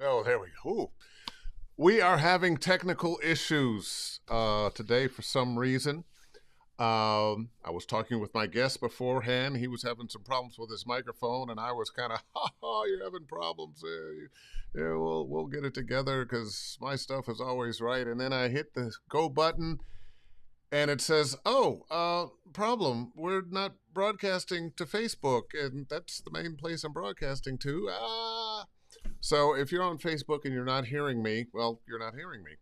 Oh, there we go. Ooh. We are having technical issues today for some reason. I was talking with my guest beforehand. He was having some problems with his microphone, and I was kind of, you're having problems. Yeah, we'll get it together because my stuff is always right. And then I hit the go button, and it says, problem. We're not broadcasting to Facebook, and that's the main place I'm broadcasting to. So if you're on Facebook and you're not hearing me, well, you're not hearing me.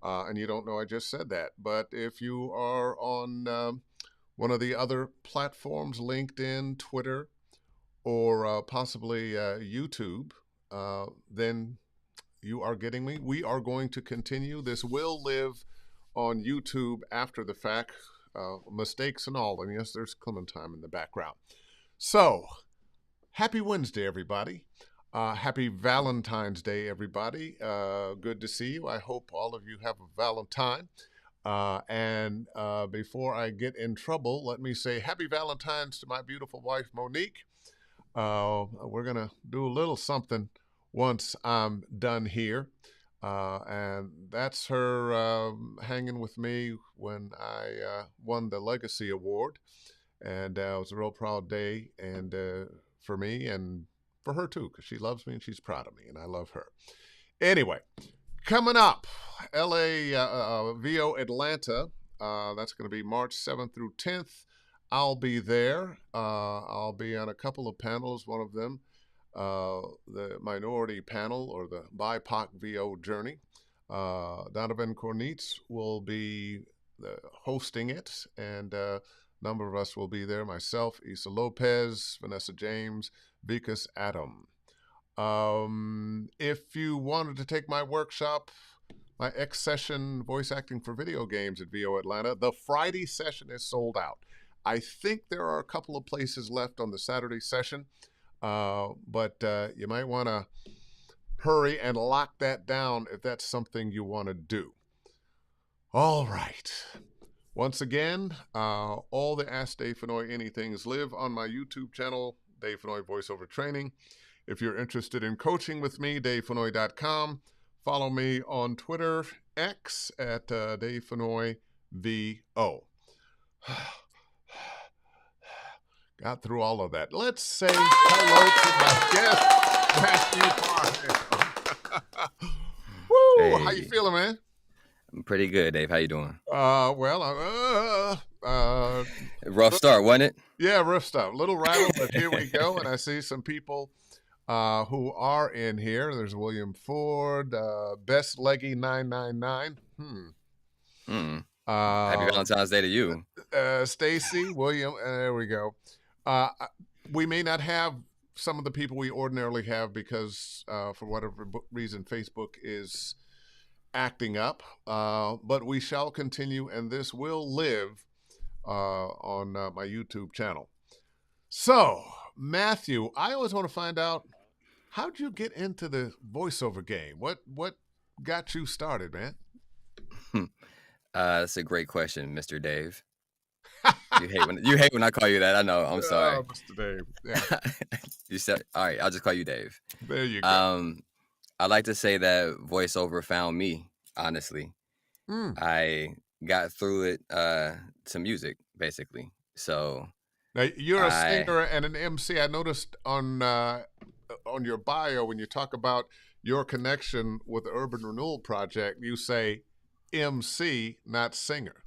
And you don't know I just said that. But if you are on one of the other platforms, LinkedIn, Twitter, or possibly YouTube, then you are getting me. We are going to continue. This will live on YouTube after the fact, mistakes and all. And yes, there's Clementine in the background. So, happy Wednesday, everybody. Happy Valentine's Day, everybody. Good to see you. I hope all of you have a Valentine. And before I get in trouble, let me say happy Valentine's to my beautiful wife, Monique. We're going to do a little something once I'm done here. And that's her hanging with me when I won the Legacy Award. And it was a real proud day and for me and for her too, because she loves me and she's proud of me, and I love her. Anyway, coming up, LA, VO Atlanta. That's going to be March 7th through 10th. I'll be there. I'll be on a couple of panels. One of them, the minority panel or the BIPOC VO journey. Donovan Cornitz will be hosting it, and a number of us will be there. Myself, Issa Lopez, Vanessa James, Vikas Adam. If you wanted to take my workshop, my X session, voice acting for video games at VO Atlanta, the Friday session is sold out. I think there are a couple of places left on the Saturday session, but you might want to hurry and lock that down if that's something you want to do. All right. Once again, all the Ask Dave Fennoy Anythings live on my YouTube channel, Dave Fennoy Voiceover Training. If you're interested in coaching with me, DaveFennoy.com. Follow me on Twitter, X, at Dave Fennoy VO. Got through all of that. Let's say hello to my guest, Matthew Parham. Woo! Hey. How you feeling, man? I'm pretty good, Dave. How you doing? Rough start, wasn't it? Yeah, rough start. Little rattle, but here we go. And I see some people who are in here. There's William Ford, Best Leggy 999. Happy Valentine's Day to you. Stacy, William, there we go. We may not have some of the people we ordinarily have because for whatever reason, Facebook is acting up, but we shall continue, and this will live on my YouTube channel. So, Matthew, I always want to find out, how'd you get into the voiceover game? What got you started, man? That's a great question, Mr. Dave. You hate when I call you that. I know. I'm sorry. Oh, Mr. Dave. Yeah. You said, all right, I'll just call you Dave. There you go. I like to say that voiceover found me, honestly. I got through it to music, basically. So now you're a singer and an MC. I noticed on your bio when you talk about your connection with the Urban Renewal Project, you say MC, not singer.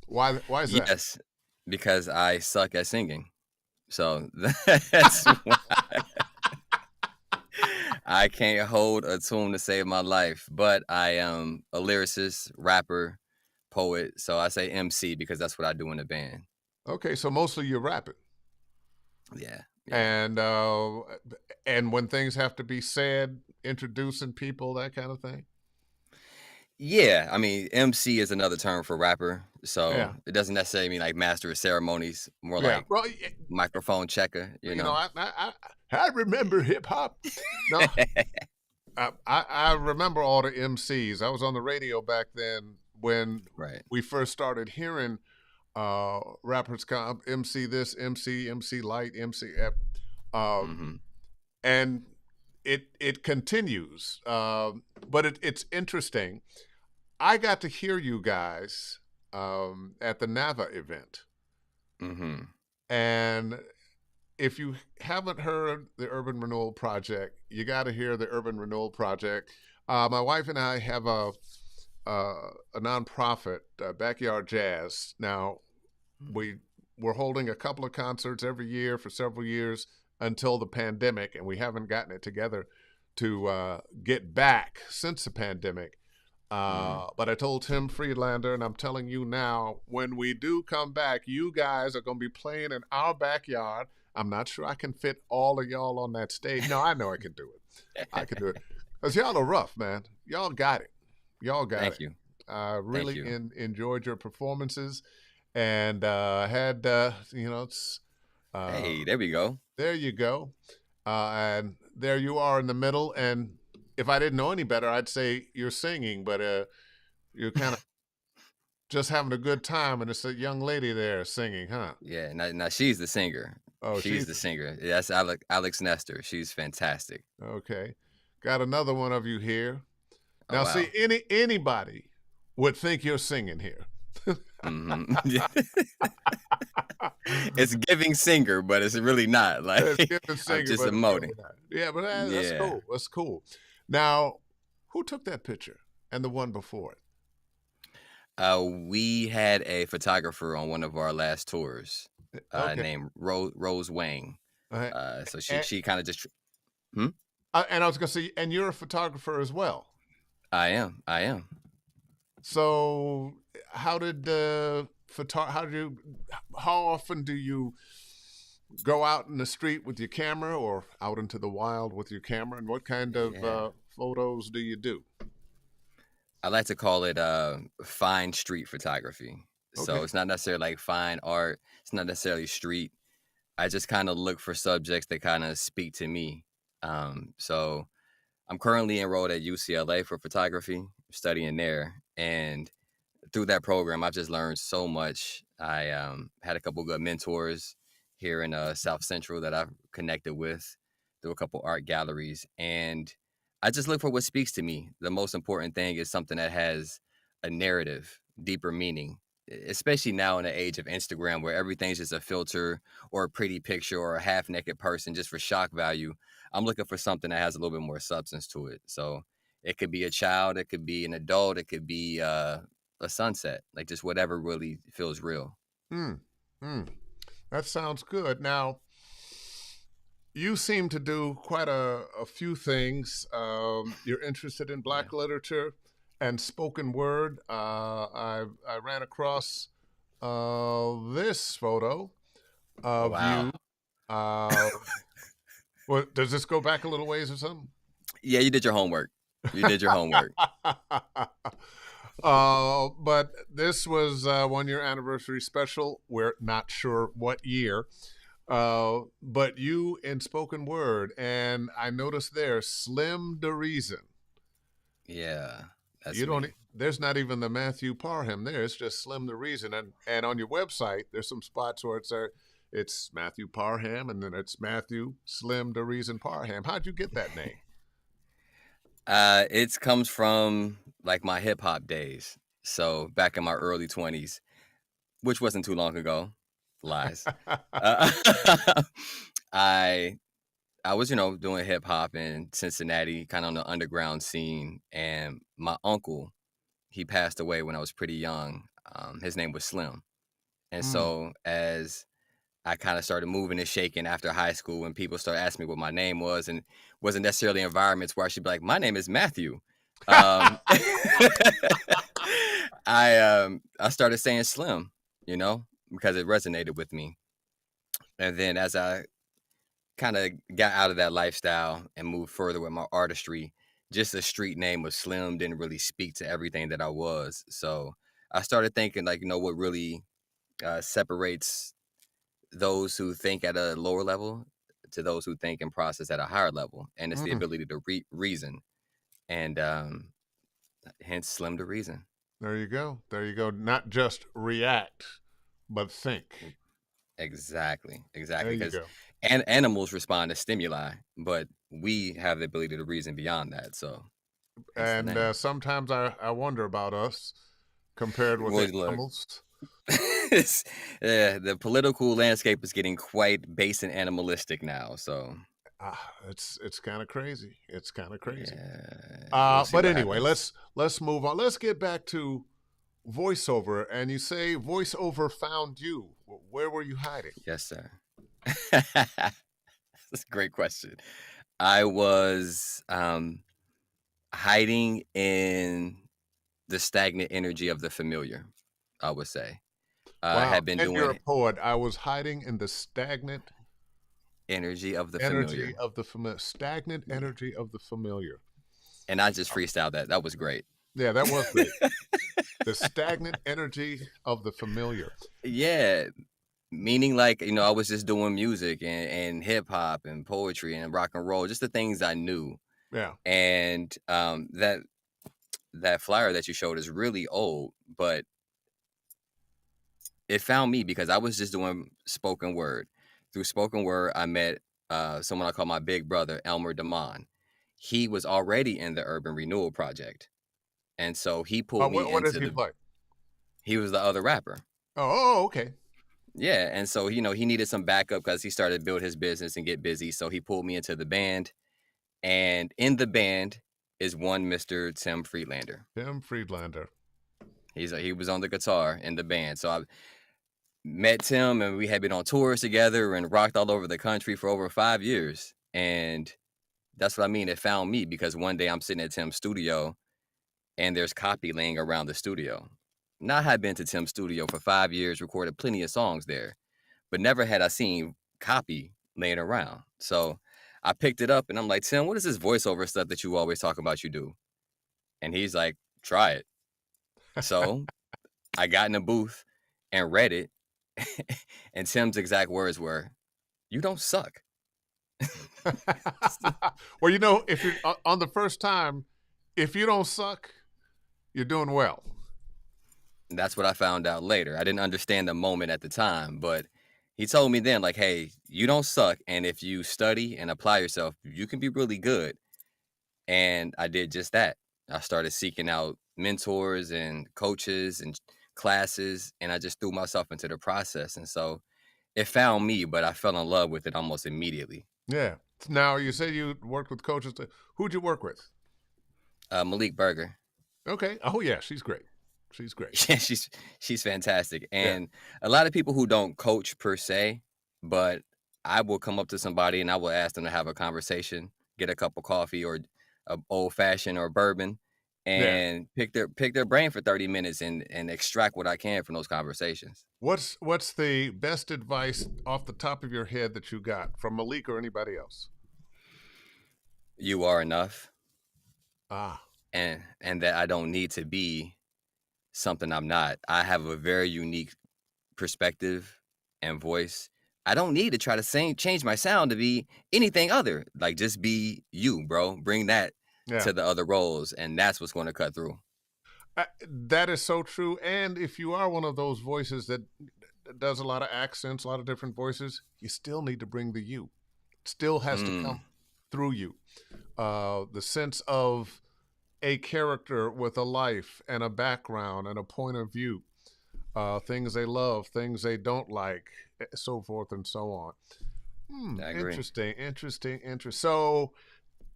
Why is that? Yes, because I suck at singing. So that's why I can't hold a tune to save my life. But I am a lyricist, rapper, poet. So I say MC because that's what I do in the band. Okay, so mostly you're rapping. Yeah. And when things have to be said, introducing people, that kind of thing. Yeah, I mean, MC is another term for rapper, so it doesn't necessarily mean like master of ceremonies, more like microphone checker. You know, I remember hip hop. No, I remember all the MCs. I was on the radio back then when we first started hearing rappers come MC this, MC Light, MC, and it continues. But it's interesting. I got to hear you guys at the NAVA event. Mm-hmm. And if you haven't heard the Urban Renewal Project, you got to hear the Urban Renewal Project. My wife and I have a nonprofit, Backyard Jazz. Now, we're holding a couple of concerts every year for several years until the pandemic, and we haven't gotten it together to get back since the pandemic. But I told Tim Friedlander, and I'm telling you now, when we do come back, you guys are going to be playing in our backyard. I'm not sure I can fit all of y'all on that stage. No, I know I can do it. I can do it. Because y'all are rough, man. Y'all got it. Y'all got Thank it. you. Really enjoyed your performances and had, it's. Hey, there we go. There you go. And there you are in the middle. And if I didn't know any better, I'd say you're singing, but you're kind of just having a good time. And it's a young lady there singing, huh? Yeah, now she's the singer. Oh, she's the singer. That's Alex Nestor. She's fantastic. Okay. Got another one of you here. Now, wow. See, anybody would think you're singing here. Mm-hmm. It's giving singer, but it's really not. Like it's giving singer, I'm just but emoting. Yeah, but that's cool. That's cool. Now, who took that picture and the one before it? We had a photographer on one of our last tours named Rose Wang. So she kind of just. And I was gonna say, and you're a photographer as well. I am. So how often do you go out in the street with your camera or out into the wild with your camera, and what kind of photos do you do? I like to call it fine street photography. Okay. So it's not necessarily like fine art. It's not necessarily street. I just kind of look for subjects that kind of speak to me. So I'm currently enrolled at UCLA for photography, studying there. And through that program, I've just learned so much. I had a couple good mentors here in South Central that I've connected with through a couple art galleries. And I just look for what speaks to me. The most important thing is something that has a narrative, deeper meaning, especially now in the age of Instagram where everything's just a filter or a pretty picture or a half-naked person just for shock value. I'm looking for something that has a little bit more substance to it. So it could be a child, it could be an adult, it could be a sunset, like just whatever really feels real. That sounds good. Now, you seem to do quite a few things. You're interested in Black literature and spoken word. I ran across this photo of you. Well, does this go back a little ways or something? Yeah, you did your homework. But this was 1 year anniversary special. We're not sure what year. But you in spoken word, and I noticed there, Slim the Reason. Yeah, that's me. There's not even the Matthew Parham there. It's just Slim the Reason, and on your website, there's some spots where it's Matthew Parham, and then it's Matthew Slim the Reason Parham. How'd you get that name? It comes from like my hip hop days. So back in my early 20s, which wasn't too long ago. Lies. I was, doing hip hop in Cincinnati, kind of on the underground scene. And my uncle, he passed away when I was pretty young. His name was Slim. And so as I kind of started moving and shaking after high school, and people started asking me what my name was, and wasn't necessarily environments where I should be like, my name is Matthew. I started saying Slim, because it resonated with me. And then as I kind of got out of that lifestyle and moved further with my artistry, just a street name of Slim didn't really speak to everything that I was. So I started thinking like, what really separates those who think at a lower level to those who think and process at a higher level. And it's the ability to reason. And hence Slim the Reason. There you go. Not just react, but think. Exactly. There you go. And animals respond to stimuli, but we have the ability to reason beyond that. So hence the And name. sometimes I wonder about us compared with Well, the look, animals. yeah, the political landscape is getting quite base and animalistic now. So It's kind of crazy. It's kind of crazy. yeah, we'll see But what anyway, happens. let's move on. Let's get back to voiceover. And you say voiceover found you. Where were you hiding? Yes, sir. That's a great question. I was hiding in the stagnant energy of the familiar, I would say. I Wow. had been And you're a doing poet. I was hiding in the stagnant energy of the energy familiar. of the familiar. Stagnant Yeah. energy of the familiar. And I just freestyled that. That was great. Yeah, that was great. The stagnant energy of the familiar. Yeah. Meaning like, I was just doing music and hip hop and poetry and rock and roll, just the things I knew. Yeah. And that flyer that you showed is really old, but it found me because I was just doing spoken word. Through spoken word, I met someone I call my big brother, Elmer Damon. He was already in the Urban Renewal Project. And so he pulled me What did into he play? he was the other rapper. Okay. Yeah. And so, he needed some backup because he started to build his business and get busy. So he pulled me into the band. And in the band is one Mr. Tim Friedlander. Tim Friedlander. He was on the guitar in the band. So I met Tim and we had been on tours together and rocked all over the country for over 5 years. And that's what I mean. It found me because one day I'm sitting at Tim's studio and there's copy laying around the studio. Now I had been to Tim's studio for 5 years, recorded plenty of songs there, but never had I seen copy laying around. So I picked it up and I'm like, Tim, what is this voiceover stuff that you always talk about you do? And he's like, try it. So I got in the booth and read it. And Tim's exact words were, you don't suck. Well, if you're on the first time, if you don't suck, you're doing well. That's what I found out later. I didn't understand the moment at the time, but he told me then, like, hey, you don't suck. And if you study and apply yourself, you can be really good. And I did just that. I started seeking out mentors and coaches and classes, and I just threw myself into the process. And so it found me, but I fell in love with it almost immediately. Yeah. Now, you said you worked with coaches. Who'd you work with? Malik Berger. Okay. Oh, yeah. She's great. She's great. Yeah, she's fantastic. Yeah. And a lot of people who don't coach per se, but I will come up to somebody and I will ask them to have a conversation, get a cup of coffee or a old fashioned or bourbon, Yeah. and pick their brain for 30 minutes and extract what I can from those conversations. What's the best advice off the top of your head that you got from Malik or anybody else? You are enough, Ah. and that I don't need to be something I'm not. I have a very unique perspective and voice. I don't need to try to change my sound to be anything other. Like just be you, bro. Bring that Yeah. to the other roles, and that's what's going to cut through. That is so true. And if you are one of those voices that does a lot of accents, a lot of different voices, you still need to bring the you. It still has to come Mm, through you. The sense of a character with a life and a background and a point of view, things they love, things they don't like, so forth and so on. I agree. Interesting, interesting, interesting. So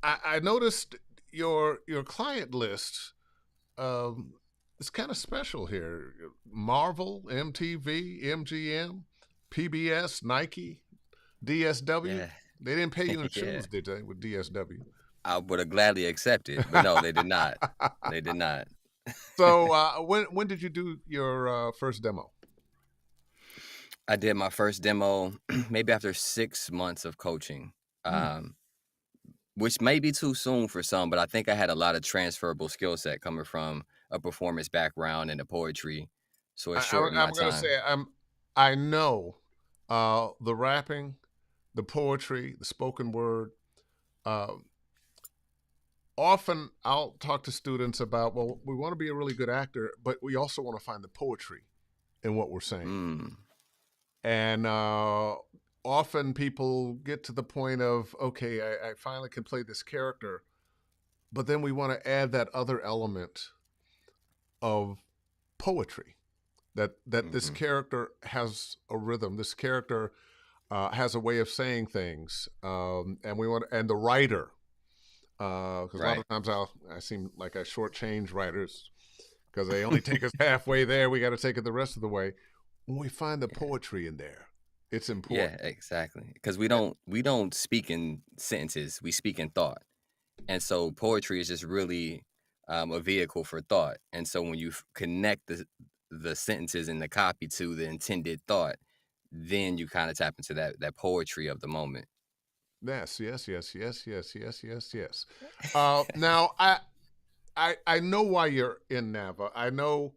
I noticed your client list. It's kind of special here. Marvel, MTV, MGM, PBS, Nike, DSW. Yeah, They didn't pay you in yeah. shoes, did they, with DSW? I would have gladly accepted, but no, they did not. They did not. So when did you do your first demo? I did my first demo maybe after 6 months of coaching. Hmm. Um, which may be too soon for some, but I think I had a lot of transferable skill set coming from a performance background and the poetry, so it shortened my I'm going to time. say I know the rapping, the poetry, the spoken word. Uh, Often I'll talk to students about, well, we want to be a really good actor, but we also want to find the poetry in what we're saying. Mm, And often people get to the point of, okay, I finally can play this character, but then we want to add that other element of poetry, that this Hmm. character has a rhythm, this character has a way of saying things, and we want, and the writer, because a lot Right. of times I seem like I shortchange writers because they only take us halfway there. We got to take it the rest of the way. When we find the Yeah. poetry in there, it's Yeah, important. exactly. Because we don't speak in sentences. We speak in thought. And so poetry is just really a vehicle for thought. And so when you connect the sentences in the copy to the intended thought, then you kind of tap into that poetry of the moment. Yes, yes, yes, yes, yes, yes, yes, yes. Now I know why you're in Nava. I know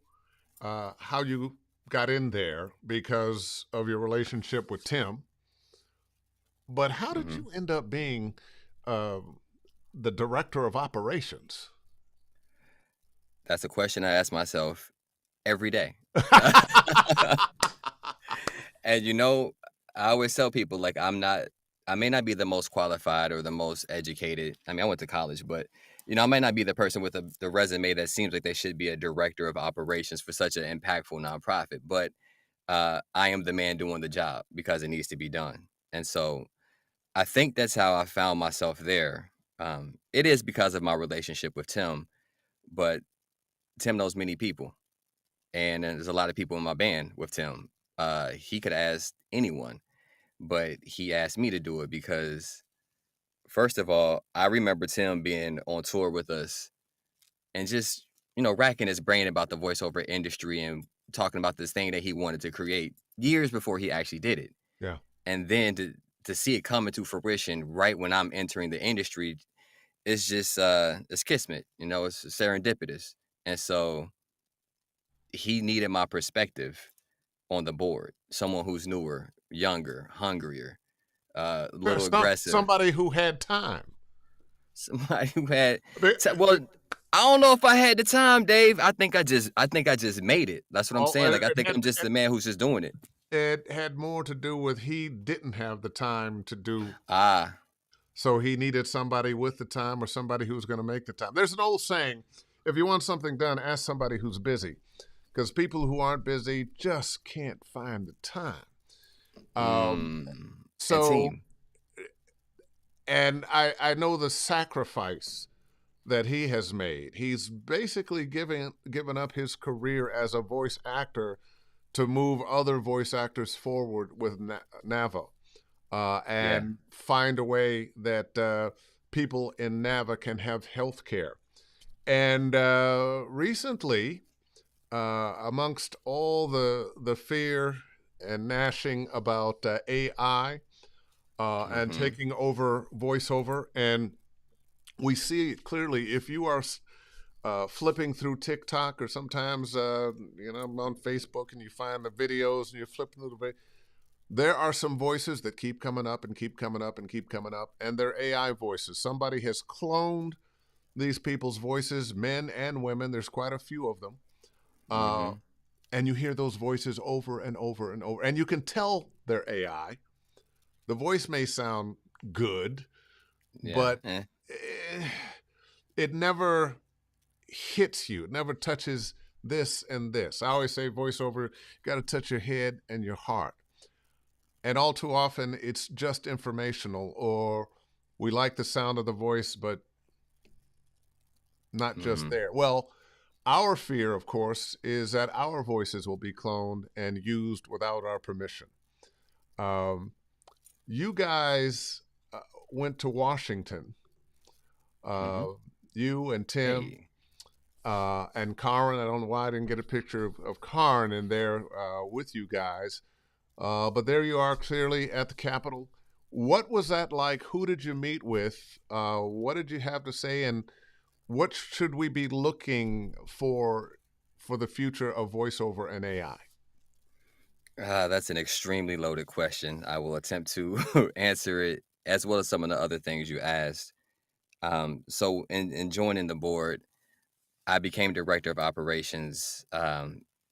how you got in there because of your relationship with Tim. But how did Hmm. you end up being uh, the director of operations? That's a question I ask myself every day. And I always tell people like I may not be the most qualified or the most educated. I mean, I went to college, but I might not be the person with the resume that seems like they should be a director of operations for such an impactful nonprofit. But I am the man doing the job because it needs to be done. And so I think that's how I found myself there. It is because of my relationship with Tim, but Tim knows many people, and there's a lot of people in my band with Tim. He could ask anyone, but he asked me to do it because, first of all, I remember Tim being on tour with us and just, racking his brain about the voiceover industry and talking about this thing that he wanted to create years before he actually did it. Yeah. And then to see it come into fruition right when I'm entering the industry, it's just it's kismet, it's serendipitous. And so he needed my perspective on the board, someone who's newer, younger, hungrier, a little aggressive. Somebody who had time. Somebody who had They, well, I don't know if I had the time, Dave. I think I just made it. That's what I'm oh, saying. Like I think I'm just it, the man who's just doing it. it had more to do with he didn't have the time to do, Ah, so he needed somebody with the time or somebody who was going to make the time. There's an old saying: if you want something done, ask somebody who's busy, because people who aren't busy just can't find the time. Um, and so, team. and I know the sacrifice that he has made. He's basically given up his career as a voice actor to move other voice actors forward with Nava, Yeah. and find a way that people in Nava can have health care. And recently, amongst all the fear and gnashing about AI and Hmm. taking over voiceover, and we see it clearly if you are flipping through TikTok or sometimes on Facebook and you find the videos and you're flipping through the there are some voices that keep coming up and keep coming up and keep coming up, and they're AI voices. Somebody has cloned these people's voices, men and women. There's quite a few of them. Uh, Hmm. and you hear those voices over and over and over. And you can tell they're AI. The voice may sound good, Yeah. but eh, it never hits you. It never touches this and this. I always say voiceover, you got to touch your head and your heart. And all too often, it's just informational, or we like the sound of the voice, but not just Hmm. there. Well, our fear, of course, is that our voices will be cloned and used without our permission. Um, you guys went to Washington, Hmm. uh, you and Tim Hey. and Karin. I don't know why I didn't get a picture of Karin in there with you guys. But there you are, clearly at the Capitol. What was that like? Who did you meet with? What did you have to say? And what should we be looking for the future of voiceover and AI? That's an extremely loaded question. I will attempt to answer it as well as some of the other things you asked. So in joining the board, I became director of operations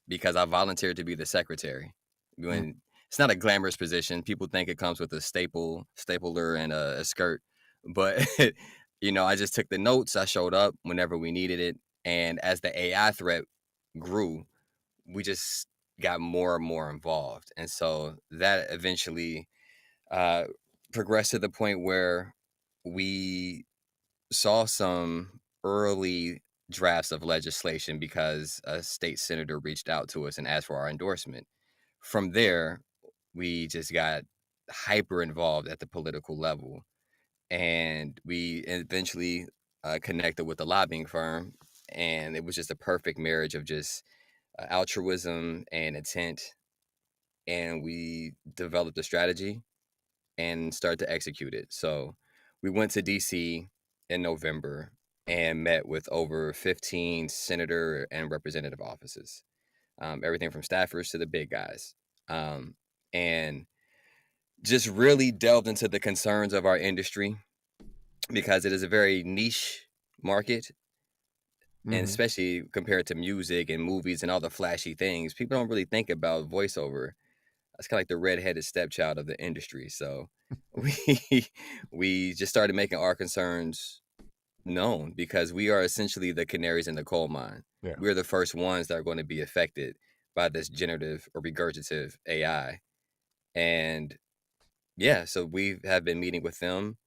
because I volunteered to be the secretary. Mm. When it's not a glamorous position. People think it comes with a stapler and a skirt, but I just took the notes. I showed up whenever we needed it, and as the AI threat grew, we just got more and more involved, and so that eventually uh, progressed to the point where we saw some early drafts of legislation because a state senator reached out to us and asked for our endorsement. From there, we just got hyper involved at the political level, and we eventually connected with a lobbying firm, and it was just a perfect marriage of just altruism and intent, and we developed a strategy and started to execute it. So we went to DC in November and met with over 15 senator and representative offices, everything from staffers to the big guys, and just really delved into the concerns of our industry because it is a very niche market. And Hmm. especially compared to music and movies and all the flashy things, people don't really think about voiceover. That's kind of like the redheaded stepchild of the industry. So we we just started making our concerns known because we are essentially the canaries in the coal mine. Yeah. We're the first ones that are going to be affected by this generative or regurgitative AI. And yeah, so we have been meeting with them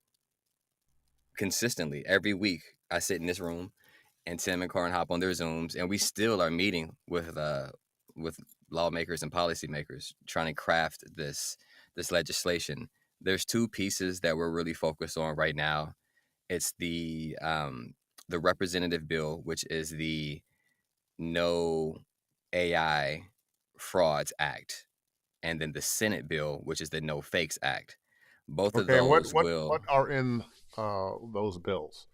consistently every week. I sit in this room and Tim and Karin hop on their Zooms, and we still are meeting with lawmakers and policymakers trying to craft this legislation. There's two pieces that we're really focused on right now. It's the representative bill, which is the No AI Frauds Act, and then the Senate bill, which is the No Fakes Act. Both of Okay. And what those what will what are in those bills?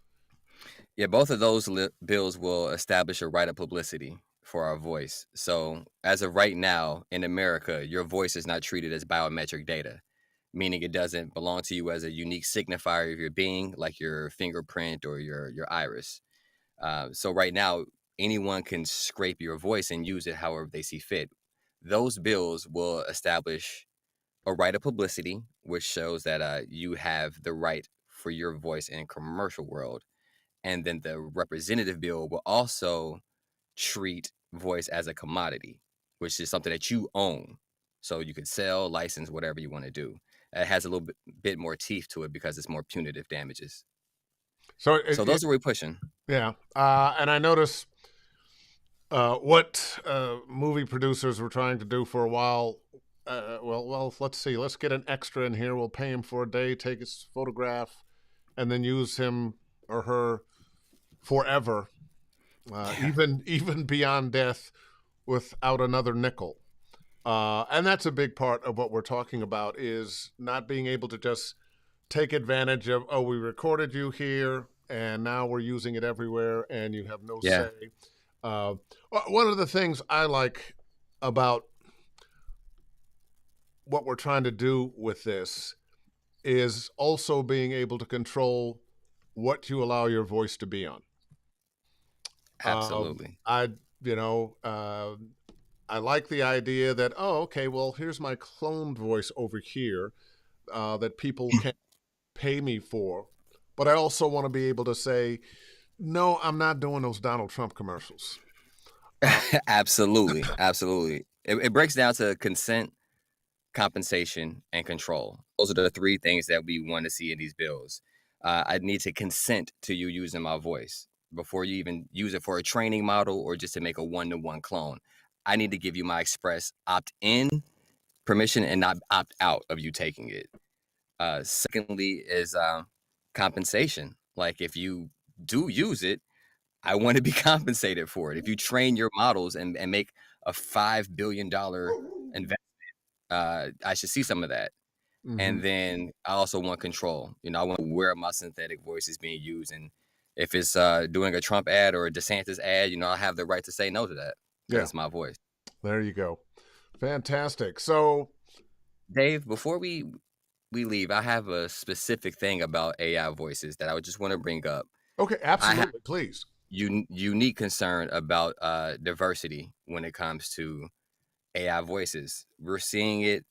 Yeah, both of those bills will establish a right of publicity for our voice. So, as of right now in America, your voice is not treated as biometric data, meaning it doesn't belong to you as a unique signifier of your being, like your fingerprint or your iris. So, right now, anyone can scrape your voice and use it however they see fit. Those bills will establish a right of publicity, which shows that you have the right for your voice in commercial world, and then the representative bill will also treat voice as a commodity, which is something that you own. So you could sell, license, whatever you want to do. It has a little bit more teeth to it because it's more punitive damages. So So it those are what we're pushing. yeah. And I notice what movie producers were trying to do for a while. Well, let's see. Let's get an extra in here. We'll pay him for a day, take his photograph, and then use him or her forever, Yeah, even beyond death, without another nickel. And that's a big part of what we're talking about is not being able to just take advantage of, oh, we recorded you here and now we're using it everywhere and you have no yeah, say. Uh, One of the things I like about what we're trying to do with this is also being able to control what you allow your voice to be on. absolutely. I, you know, I like the idea that, oh, okay, well, here's my cloned voice over here that people can pay me for. But I also want to be able to say, no, I'm not doing those Donald Trump commercials. Uh, Absolutely, absolutely. It breaks down to consent, compensation, and control. Those are the three things that we want to see in these bills. I need to consent to you using my voice before you even use it for a training model or just to make a one-to-one clone. I need to give you my express opt-in permission and not opt out of you taking it. Secondly is compensation. Like if you do use it, I want to be compensated for it. If you train your models and make a $5 billion investment, I should see some of that. mhm. And then I also want control. I want where my synthetic voice is being used. And if it's doing a Trump ad or a DeSantis ad, I have the right to say no to that because Yeah, it's my voice. there you go. Fantastic. So, Dave, before we leave, I have a specific thing about AI voices that I would just want to bring up. okay, I have absolutely, please. unique concern about diversity when it comes to AI voices. We're seeing it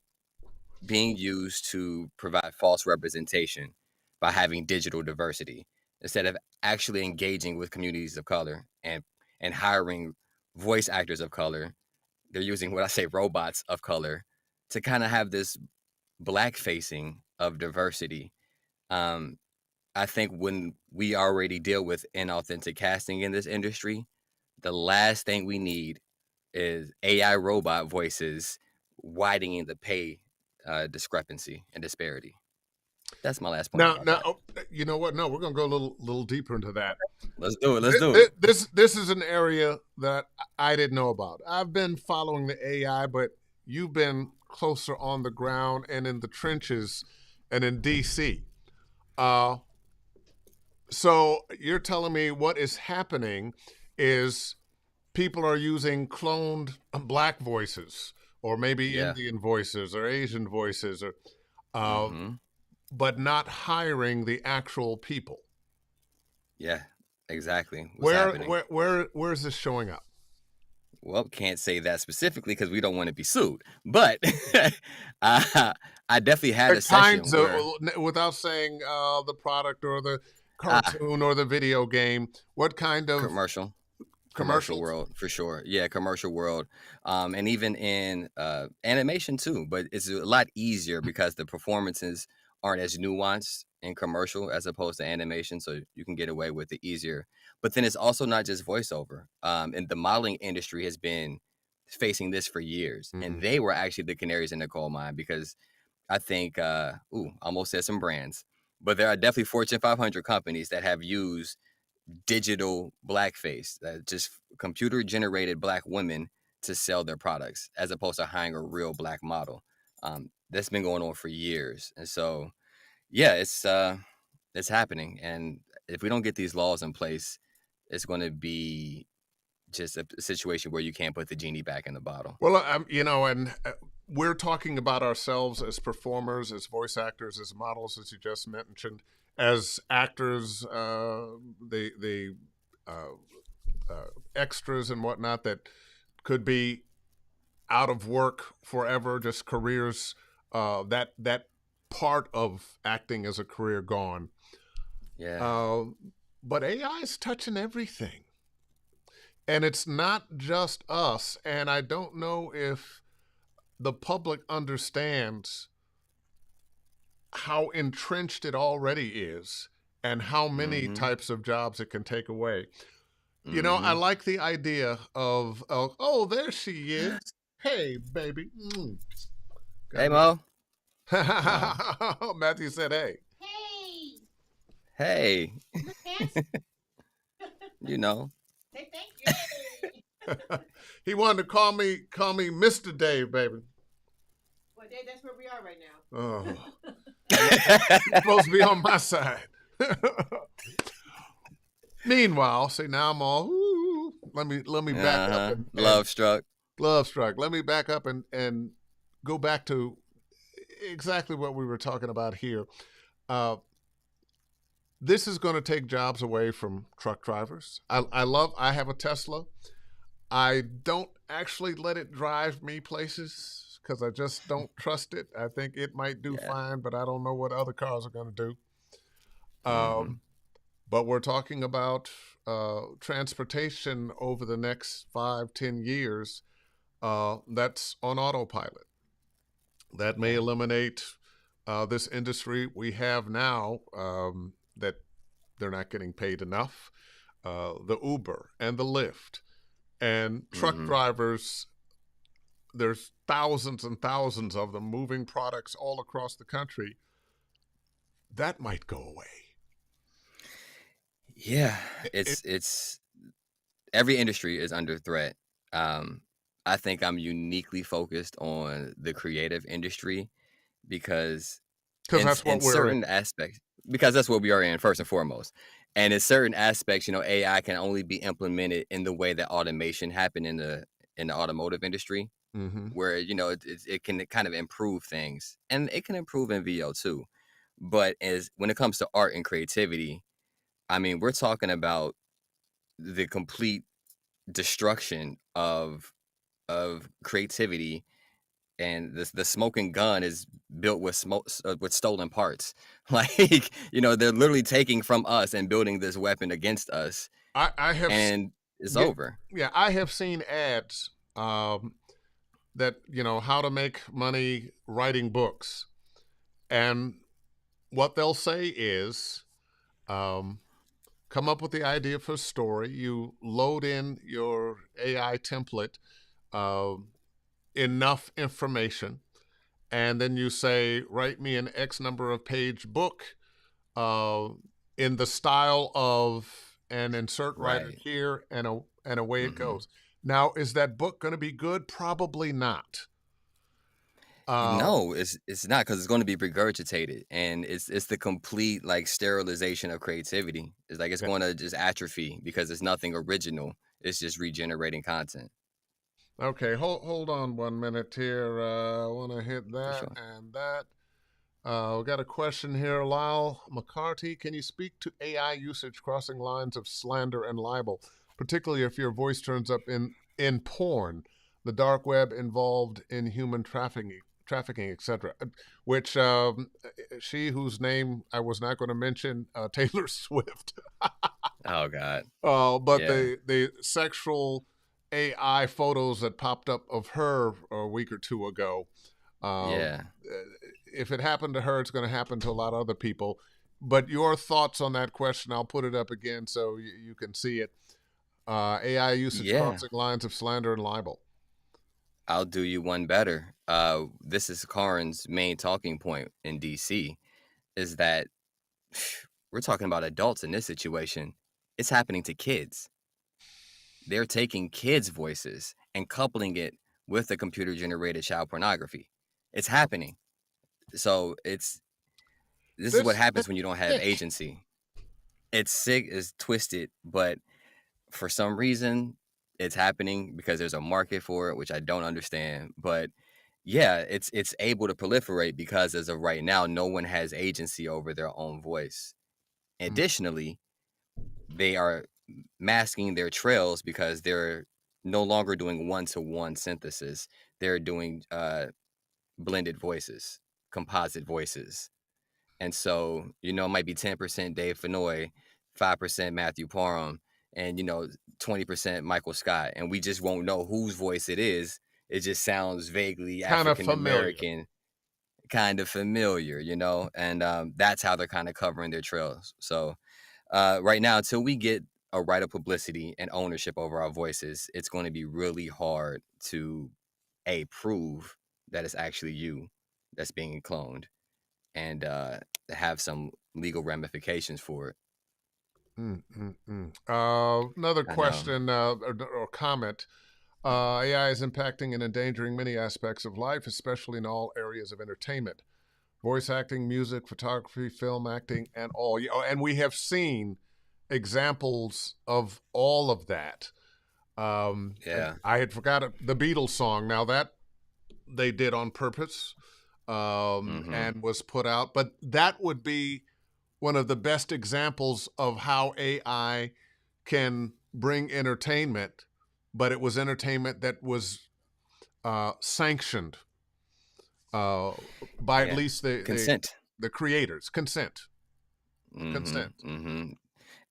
being used to provide false representation by having digital diversity instead of actually engaging with communities of color and hiring voice actors of color. They're using what I say robots of color to kind of have this black facing of diversity. Um, I think when we already deal with inauthentic casting in this industry, the last thing we need is AI robot voices widening the pay discrepancy and disparity. That's my last point Now, about now, that. oh, you know what? No, we're going to go a little deeper into that. Let's do it. Let's do it. This is an area that I didn't know about. I've been following the AI, but you've been closer on the ground and in the trenches and in DC. Uh, so you're telling me what is happening is people are using cloned black voices or maybe Yeah. Indian voices or Asian voices or uh, Mm-hmm. but not hiring the actual people. Yeah. Exactly. What's happening? Where is this showing up? Well, can't say that specifically because we don't want to be sued. But I, I definitely had a What session kinds of, where without saying the product or the ah cartoon or the video game, what kind of commercial commercials? world for sure. Yeah, commercial world, and even in animation too. But it's a lot easier because the performances aren't as nuanced in commercial as opposed to animation, so you can get away with it easier. But then it's also not just voiceover. And the modeling industry has been facing this for years, and Mhm. they were actually the canaries in the coal mine because I think, almost said some brands, but there are definitely Fortune 500 companies that have used digital blackface, just computer generated black women to sell their products as opposed to hiring a real black model. That's been going on for years. And so, yeah, it's happening. And if we don't get these laws in place, it's going to be just a situation where you can't put the genie back in the bottle. Well, and we're talking about ourselves as performers, as voice actors, as models, as you just mentioned, as actors, the uh, extras and whatnot that could be out of work forever, just careers. That part of acting as a career gone. Yeah. Uh, but AI is touching everything, and it's not just us. And I don't know if the public understands how entrenched it already is and how many Mm-hmm. types of jobs it can take away. I Mm-hmm. like the idea of, oh, there she is. Hey, baby. Hey, God Mo. Oh, bless. Matthew said, hey. hey. You know. Say thank you. He wanted to call me Mr. Dave, baby. Well, Dave, that's where we are right now. Oh, you're supposed to be on my side. Meanwhile, see now I'm all ooh, let me back up Uh-huh. and Love struck. love struck. Let me back up and go back to exactly what we were talking about here. Uh, this is going to take jobs away from truck drivers. I have a Tesla. I don't actually let it drive me places because I just don't trust it. I think it might do Yeah. fine, but I don't know what other cars are going to do. Mm-hmm. But we're talking about transportation over the next 5, 10 years. That's on autopilot. That may Yeah. eliminate this industry we have now that they're not getting paid enough. The Uber and the Lyft and truck Mm-hmm. drivers. There's thousands and thousands of them moving products all across the country. That might go away. Yeah. It, It's every industry is under threat. Um, I think I'm uniquely focused on the creative industry because because that's in what we're in. certain aspects, because that's what we are in first and foremost. And in certain aspects, AI can only be implemented in the way that automation happened in the automotive industry, Mm-hmm. where it can kind of improve things, and it can improve in VO too. But as when it comes to art and creativity, I mean, we're talking about the complete destruction of creativity and the smoking gun is built with with stolen parts. Like, they're literally taking from us and building this weapon against us, I have, and it's yeah, over. yeah, I have seen ads that, how to make money writing books. And what they'll say is, um, come up with the idea for a story. You load in your AI template, uh, enough information, and then you say, write me an X number of page book uh, in the style of, and insert writer Right. here, and away it Hmm. goes. Now, is that book going to be good? Probably not. Um, No, it's not, because it's going to be regurgitated, and it's the complete like sterilization of creativity. It's like it's yeah. going to just atrophy because it's nothing original. It's just regenerating content. Okay, hold on 1 minute here. I want to hit For that sure. and that. We got a question here. Lyle McCarty, can you speak to AI usage crossing lines of slander and libel, particularly if your voice turns up in porn, the dark web involved in human trafficking, etc. Which she whose name I was not going to mention, Taylor Swift. Oh God. But Yeah. the sexual AI photos that popped up of her a week or two ago. Uh, Yeah. if it happened to her, it's going to happen to a lot of other people. But your thoughts on that question, I'll put it up again so you can see it. AI usage Yeah. crossing lines of slander and libel. I'll do you one better. This is Karin's main talking point in DC, is that we're talking about adults in this situation. It's happening to kids. They're taking kids' voices and coupling it with the computer generated child pornography. It's happening. So this is what This is happens when you don't have sick. agency. It's sick, it's twisted, but for some reason it's happening because there's a market for it, which I don't understand. But yeah, it's able to proliferate because as of right now, no one has agency over their own voice. Mm. Additionally, they are masking their trails because they're no longer doing one-to-one synthesis. They're doing blended voices, composite voices. And so, it might be 10% Dave Fenoy, 5% Matthew Parham, and 20% Michael Scott. And we just won't know whose voice it is. It just sounds vaguely Kind of African familiar. American, kind of familiar, and that's how they're kind of covering their trails. So right now, until we get a right of publicity and ownership over our voices, it's going to be really hard to prove that it's actually you that's being cloned, and have some legal ramifications for it. Another I know. question or comment. AI is impacting and endangering many aspects of life, especially in all areas of entertainment. Voice acting, music, photography, film acting, and all. And we have seen examples of all of that. Yeah. I had forgotten the Beatles song. Now that they did on purpose Mm-hmm. and was put out, but that would be one of the best examples of how AI can bring entertainment, but it was entertainment that was sanctioned uh, by at Yeah. least Consent. the creators. Mm-hmm. Consent. Mm-hmm.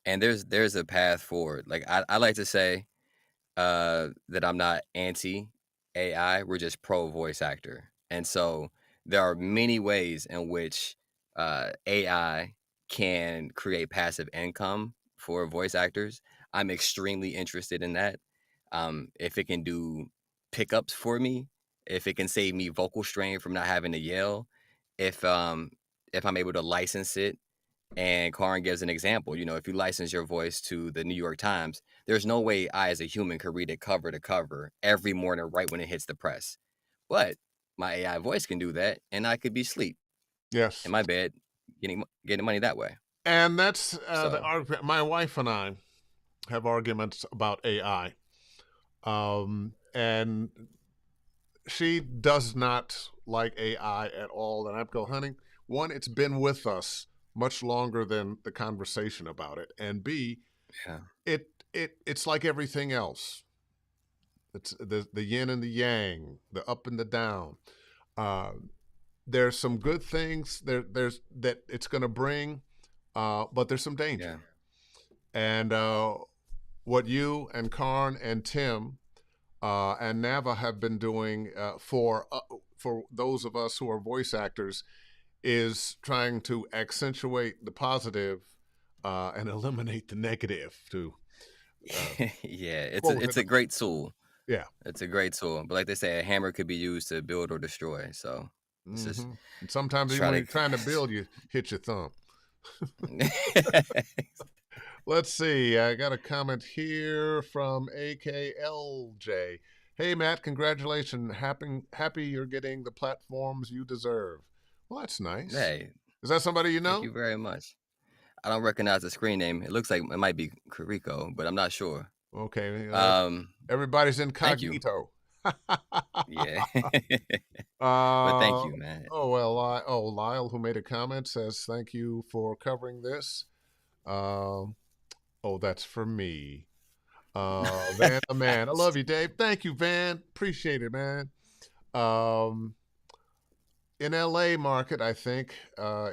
And there's a path forward. Like I like to say that I'm not anti AI. We're just pro voice actor. And so there are many ways in which AI can create passive income for voice actors. I'm extremely interested in that. If it can do pickups for me, if it can save me vocal strain from not having to yell, if um if I'm able to license it, and Karin gives an example. If you license your voice to the New York Times, there's no way I, as a human, could read it cover to cover every morning right when it hits the press. But my AI voice can do that, and I could be asleep in Yes. my bed, getting money that way. And that's the So argument. My wife and I have arguments about AI. And she does not like AI at all. And I go, honey, one, it's been with us much longer than the conversation about it. And B, yeah, it's like everything else. It's the yin and the yang, the up and the down. Uh, there's some good things there's that it's going to bring, but there's some danger. Yeah. And what you and Karn and Tim and Nava have been doing for those of us who are voice actors is trying to accentuate the positive and eliminate the negative. To Yeah, quote it's it, a great tool. yeah. It's a great tool. But like they say, a hammer could be used to build or destroy. So it's just Hmm. And sometimes even when try you're trying to build, you hit your thumb. to Let's see. I got a comment here from AKLJ. Hey Matt, congratulations. Happy you're getting the platforms you deserve. Well, that's nice. Hey, Is that somebody you thank know? you very much. I don't recognize the screen name. It looks like it might be Kariko, but I'm not sure. Okay. Um, Everybody's thank you. incognito. Yeah. But thank uh, you, man. oh well. Lyle, who made a comment, says thank you for covering this. Um, oh, that's for me. Van the man, I love you, Dave. Thank you, Van. Appreciate it, man. Um, in LA market, I think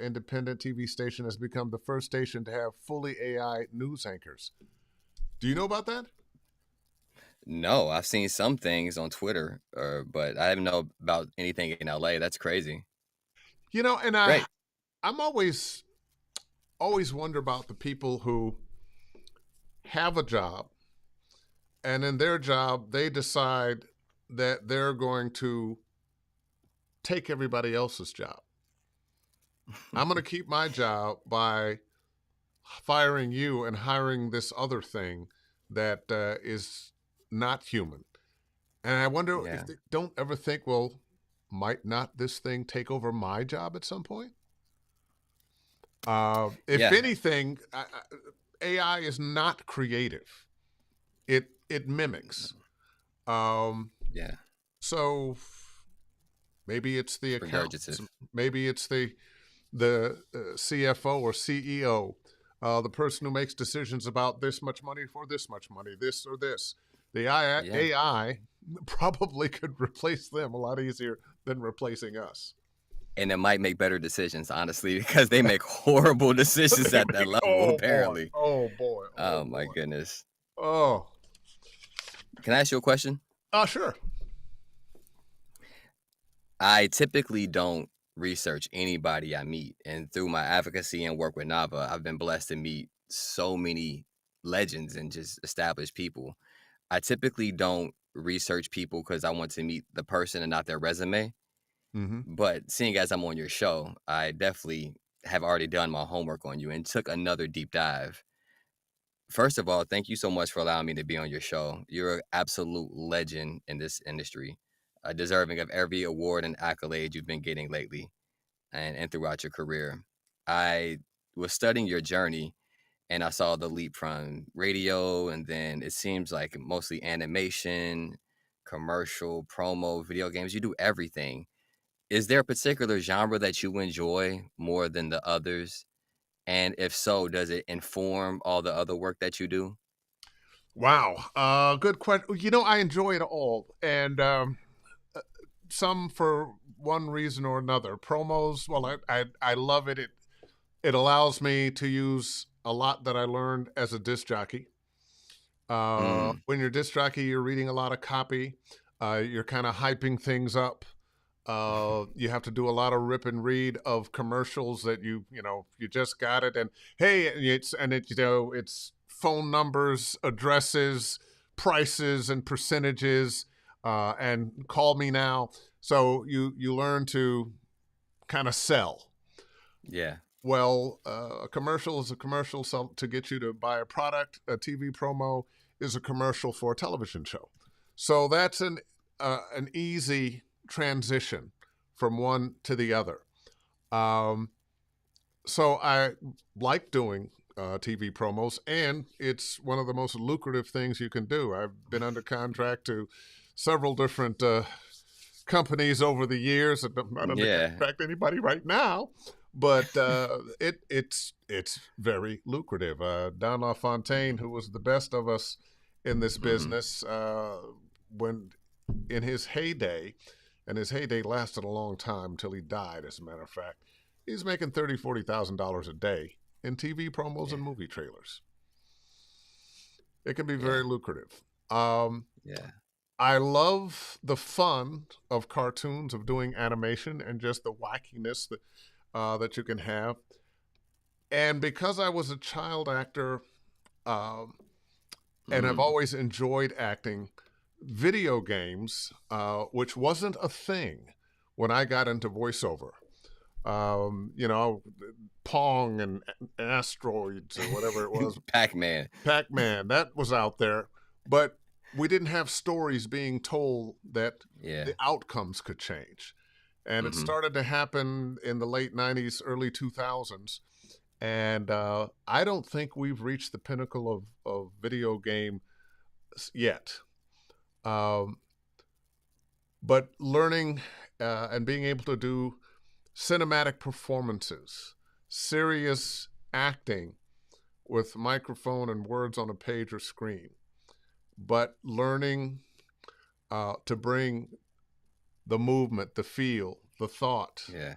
independent TV station has become the first station to have fully AI news anchors. Do you know about that? No, I've seen some things on Twitter, but I didn't know about anything in LA. That's crazy. You know, and Great. I'm always wonder about the people who have a job and in their job they decide that they're going to take everybody else's job. I'm going to keep my job by firing you and hiring this other thing that is not human. And I wonder if Yeah. they don't ever think, well, might not this thing take over my job at some point? If Yeah. anything, AI is not creative. It mimics. Yeah. So maybe it's the It's accountants, regurgitative. maybe it's the CFO or CEO, the person who makes decisions about this much money for this much money, this or this. The Yeah. AI probably could replace them a lot easier than replacing us. And it might make better decisions, honestly, because they make horrible decisions They at that make, level, oh boy, apparently. oh boy, oh Oh my boy, goodness. oh. Can I ask you a question? Sure. I typically don't research anybody I meet. And through my advocacy and work with Nava, I've been blessed to meet so many legends and just established people. I typically don't research people because I want to meet the person and not their resume. Mm-hmm. But seeing as I'm on your show, I definitely have already done my homework on you and took another deep dive. First of all, thank you so much for allowing me to be on your show. You're an absolute legend in this industry, deserving of every award and accolade you've been getting lately and throughout your career. I was studying your journey and I saw the leap from radio, and then it seems like mostly animation, commercial, promo, video games. You do everything. Is there a particular genre that you enjoy more than the others? And if so, does it inform all the other work that you do? Wow. Good question. You know, I enjoy it all, and some for one reason or another. Promos. Well, I love it. It allows me to use a lot that I learned as a disc jockey. Mm, When you're disc jockey, you're reading a lot of copy. You're kind of hyping things up. You have to do a lot of rip and read of commercials that you just got it, and hey, it's phone numbers, addresses, prices, and percentages, and call me now. So you learn to kind of sell. yeah. Well, a commercial is a commercial to get you to buy a product. A TV promo is a commercial for a television show. So that's an easy transition from one to the other. Um, so I like doing TV promos, and it's one of the most lucrative things you can do. I've been under contract to several different companies over the years. I'm not under Yeah. contract to anybody right now, but it's very lucrative. Don LaFontaine, who was the best of us in this Hmm. business, when in his heyday, and his heyday lasted a long time until he died, as a matter of fact. He's making $30,000-$40,000 a day in TV promos and Yeah. movie trailers. It can be Yeah. very lucrative. Um, Yeah. I love the fun of cartoons, of doing animation, and just the wackiness that you can have. And because I was a child actor, and I've Mm. always enjoyed acting, video games, which wasn't a thing when I got into voiceover. You know, Pong and Asteroids or whatever it was, Pac-Man. Pac-Man, that was out there, but we didn't have stories being told that Yeah. the outcomes could change. And it Mhm. started to happen in the late 90s, early 2000s. And I don't think we've reached the pinnacle of video game yet. But learning and being able to do cinematic performances, serious acting with microphone and words on a page or screen, but learning to bring the movement, the feel, the thought, Yeah.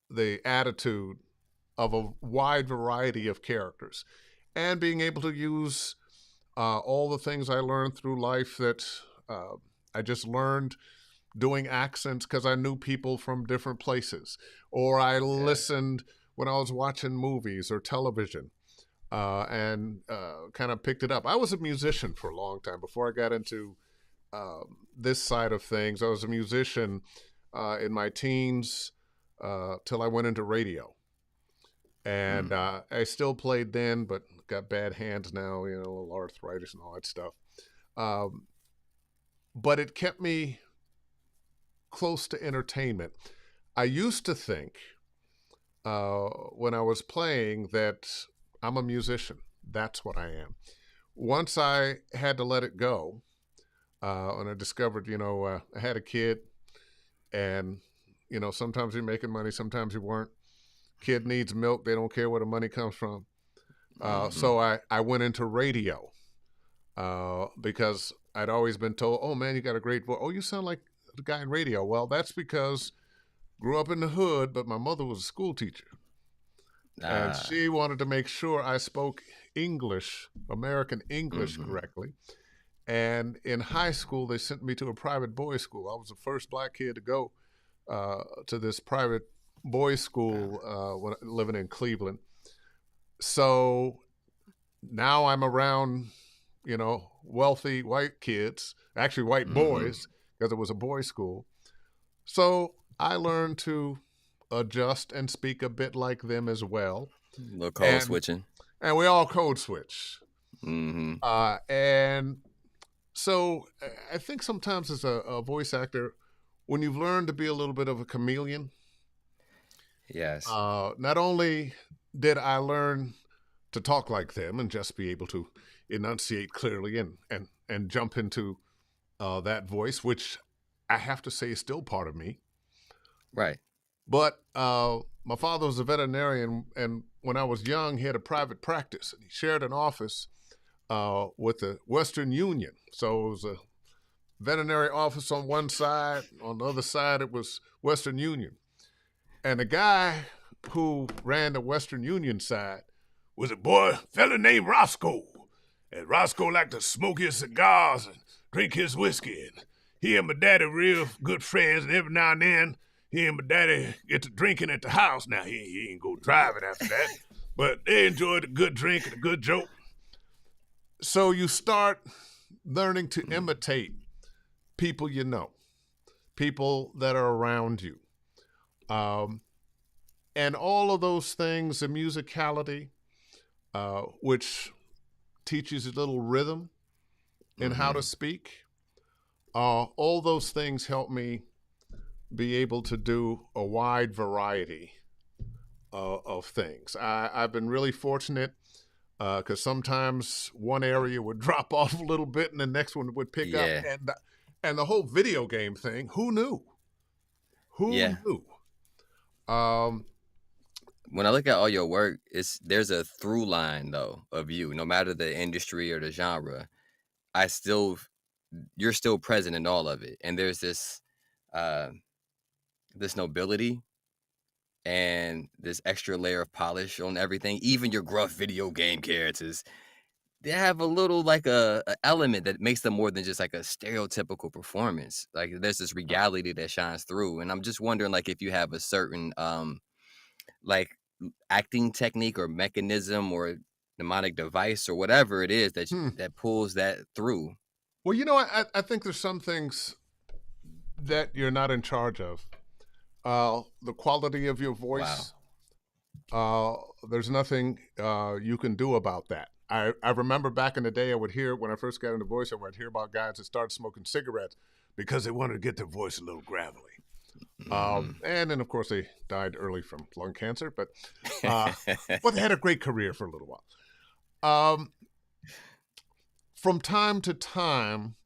the attitude of a wide variety of characters, and being able to use all the things I learned through life that I just learned doing accents because I knew people from different places, or I listened when I was watching movies or television, and kind of picked it up. I was a musician for a long time before I got into this side of things. I was a musician in my teens till I went into radio. And I still played then, but got bad hands now, you know, a little arthritis and all that stuff. But it kept me close to entertainment. I used to think when I was playing that I'm a musician. That's what I am. Once I had to let it go, and I discovered, you know, I had a kid, and, you know, sometimes you're making money, sometimes you weren't. Kid needs milk. They don't care where the money comes from. So I went into radio because I'd always been told, oh, man, you got a great voice. Oh, you sound like the guy in radio. Well, that's because grew up in the hood, but my mother was a school teacher. And she wanted to make sure I spoke English, American English correctly. And in high school, they sent me to a private boys' school. I was the first black kid to go to this private boys' school when living in Cleveland. So now I'm around, you know, wealthy white kids, actually white boys, because it was a boys' school. So I learned to adjust and speak a bit like them as well. A little code switching. And we all code switch. And so I think sometimes as a voice actor, when you've learned to be a little bit of a chameleon, yes, not only did I learn to talk like them and just be able to enunciate clearly and jump into that voice, which I have to say is still part of me. Right. But my father was a veterinarian, and when I was young, he had a private practice, and he shared an office with the Western Union. So it was a veterinary office on one side. On the other side, it was Western Union. And the guy who ran the Western Union side was a fella named Roscoe. And Roscoe liked to smoke his cigars and drink his whiskey. And he and my daddy were real good friends, and every now and then, he and my daddy get to drinking at the house. Now, he ain't go driving after that, but they enjoyed a good drink and a good joke. So you start learning to imitate people you know, people that are around you. And all of those things, the musicality, which teaches a little rhythm in how to speak, all those things help me be able to do a wide variety of things. I've been really fortunate because sometimes one area would drop off a little bit and the next one would pick up. And the whole video game thing, who knew? Who knew? When I look at all your work, there's a through line though of you, no matter the industry or the genre. You're still present in all of it, and there's this uh, this nobility and this extra layer of polish on everything. Even your gruff video game characters, they have a little like a element that makes them more than just like a stereotypical performance. Like there's this regality that shines through, and I'm just wondering like if you have a certain like acting technique or mechanism or mnemonic device or whatever it is Hmm. that pulls that through. Well, I think there's some things that you're not in charge of. The quality of your Wow. voice, there's nothing you can do about that. I remember back in the day, I would hear when I first got into voiceover, I'd hear about guys that started smoking cigarettes because they wanted to get their voice a little gravelly. Hmm. And then, of course, they died early from lung cancer, but they had a great career for a little while. From time to time,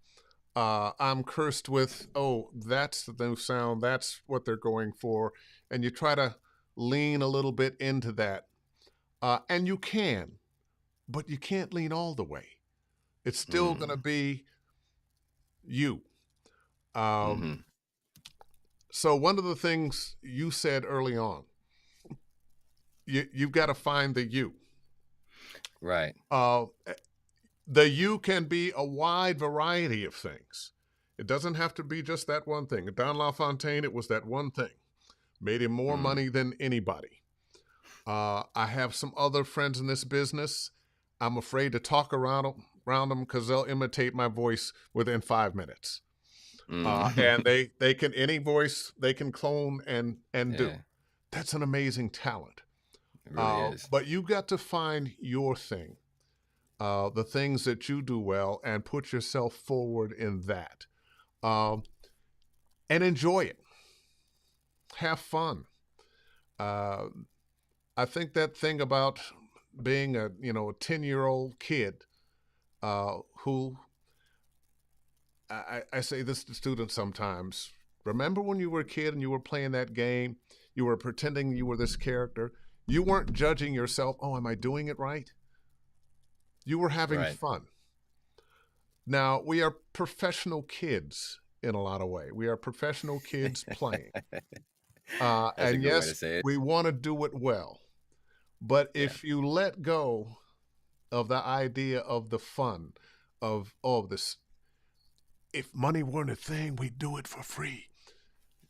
I'm cursed with, oh, that's the new sound. That's what they're going for. And you try to lean a little bit into that. And you can, but you can't lean all the way. It's still going to Mm. be you. Um, Hmm. so, one of the things you said early on, you've got to find the you. Right. Uh, the you can be a wide variety of things. It doesn't have to be just that one thing. Don LaFontaine, it was that one thing. Made him more Mm. money than anybody. I have some other friends in this business. I'm afraid to talk around them because they'll imitate my voice within 5 minutes. And Mm. they can any voice they can clone and do. Yeah, That's an amazing talent. it really is. But you got to find your thing, the things that you do well, and put yourself forward in that, um, and enjoy it. Have fun. Uh, I think that thing about being a 10-year-old kid who I say this to students sometimes. Remember when you were a kid and you were playing that game? You were pretending you were this character. You weren't judging yourself. Oh, am I doing it right? You were having Right. fun. Now we are professional kids in a lot of way. We are professional kids playing, That's a and good way to yes, say it. we want to do it well. But Yeah. if you let go of the idea of the fun of this, if money weren't a thing, we'd do it for free.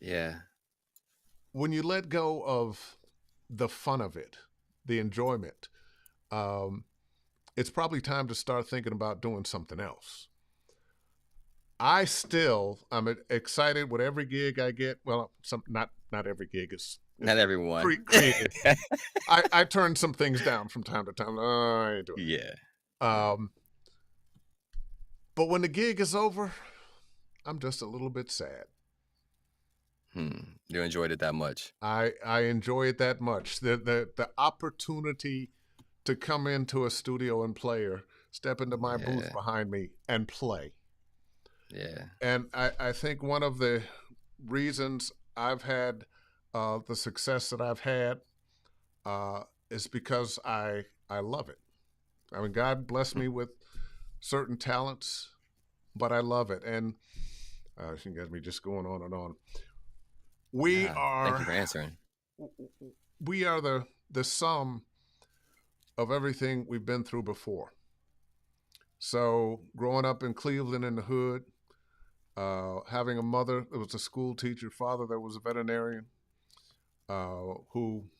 Yeah. When you let go of the fun of it, the enjoyment, um, it's probably time to start thinking about doing something else. I'm excited with every gig I get. Well, some not every gig is Not everyone. created. I turn some things down from time to time. I ain't doing Yeah. it. But when the gig is over, I'm just a little bit sad. You enjoyed it that much. I enjoy it that much. The opportunity to come into a studio and play or step into my booth Yeah. behind me and play. Yeah. And I think one of the reasons I've had the success that I've had is because I love it. I mean, God blessed Mm. me with certain talents, but I love it. And she got me just going on and on. We Nah, thank you are for answering. we are the sum of everything we've been through before. So growing up in Cleveland in the hood, having a mother that was a school teacher, father that was a veterinarian, who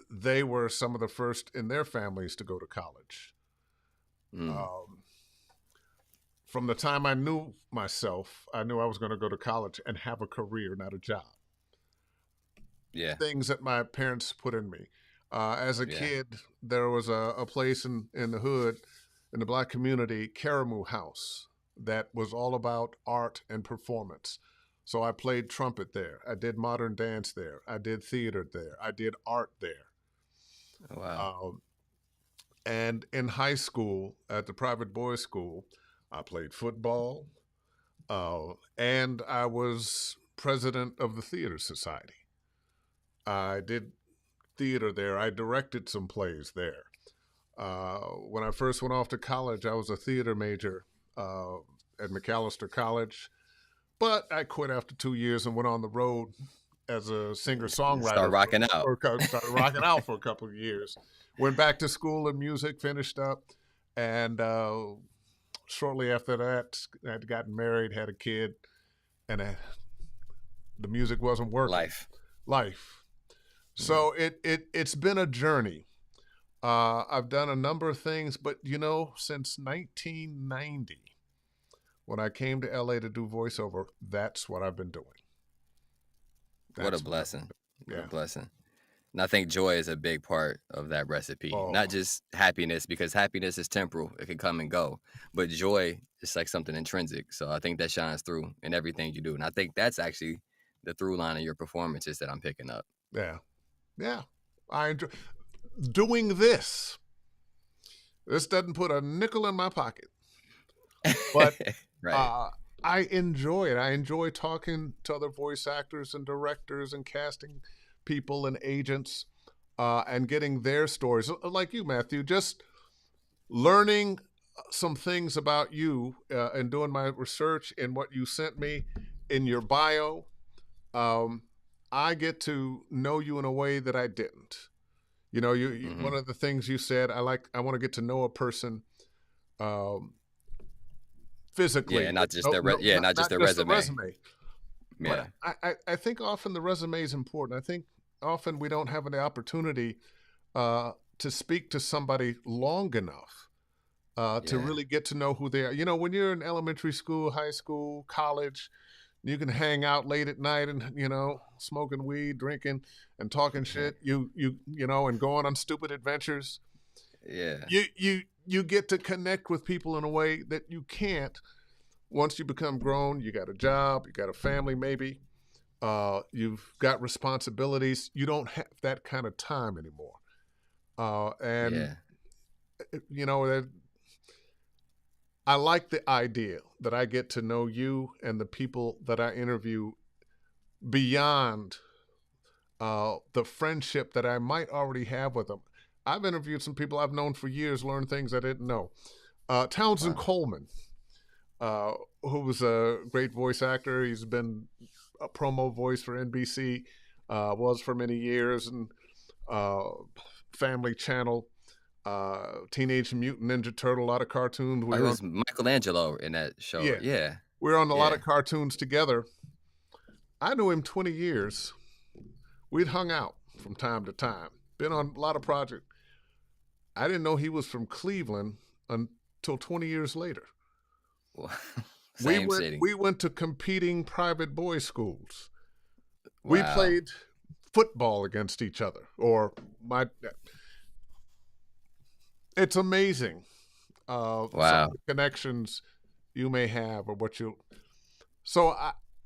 they were some of the first in their families to go to college. Mm. Um, from the time I knew myself, I knew I was going to go to college and have a career, not a job. Yeah. Things that my parents put in me. As a Yeah. kid, there was a place in the hood, in the black community, Karamu House, that was all about art and performance. So I played trumpet there. I did modern dance there. I did theater there. I did art there. Oh, wow. Um, and in high school, at the private boys' school, I played football, and I was president of the theater society. I did theater there. I directed some plays there. When I first went off to college, I was a theater major uh, at McAllister College. But I quit after 2 years and went on the road as a Start singer-songwriter rocking out. started rocking out for a couple of years. Went back to school in music, finished up, and shortly after that, I'd gotten married, had a kid, and the music wasn't working. Life. So it's been a journey. I've done a number of things, but since 1990, when I came to LA to do voiceover, that's what I've been doing. What a blessing. Yeah. What a blessing. And I think joy is a big part of that recipe. Not just happiness, because happiness is temporal. It can come and go. But joy is like something intrinsic. So I think that shines through in everything you do. And I think that's actually the through line of your performances that I'm picking up. Yeah. Yeah. I enjoy doing this. This doesn't put a nickel in my pocket. But right. I enjoy it. I enjoy talking to other voice actors and directors and casting people and agents and getting their stories. Like you, Matthew, just learning some things about you and doing my research in what you sent me in your bio. I get to know you in a way that I didn't. You one of the things you said, I want to get to know a person physically. Yeah, not just their resume. Yeah. But I think often the resume is important. I think often we don't have the opportunity to speak to somebody long enough to really get to know who they are. When you're in elementary school, high school, college, you can hang out late at night and, smoking weed, drinking and talking shit, and going on stupid adventures. Yeah. You get to connect with people in a way that you can't once you become grown. You got a job, you got a family maybe, you've got responsibilities. You don't have that kind of time anymore. I like the idea that I get to know you and the people that I interview beyond the friendship that I might already have with them. I've interviewed some people I've known for years, learned things I didn't know. Townsend Coleman, who was a great voice actor. He's been a promo voice for NBC, was for many years, and Family Channel, Teenage Mutant Ninja Turtle, a lot of cartoons. It was Michelangelo in that show. Yeah. We were on a lot of cartoons together. I knew him 20 years. We'd hung out from time to time, been on a lot of projects. I didn't know he was from Cleveland until 20 years later. Well, same city. We went to competing private boys' schools. Wow. We played football against each other. It's amazing. Some of the connections you may have or what you. So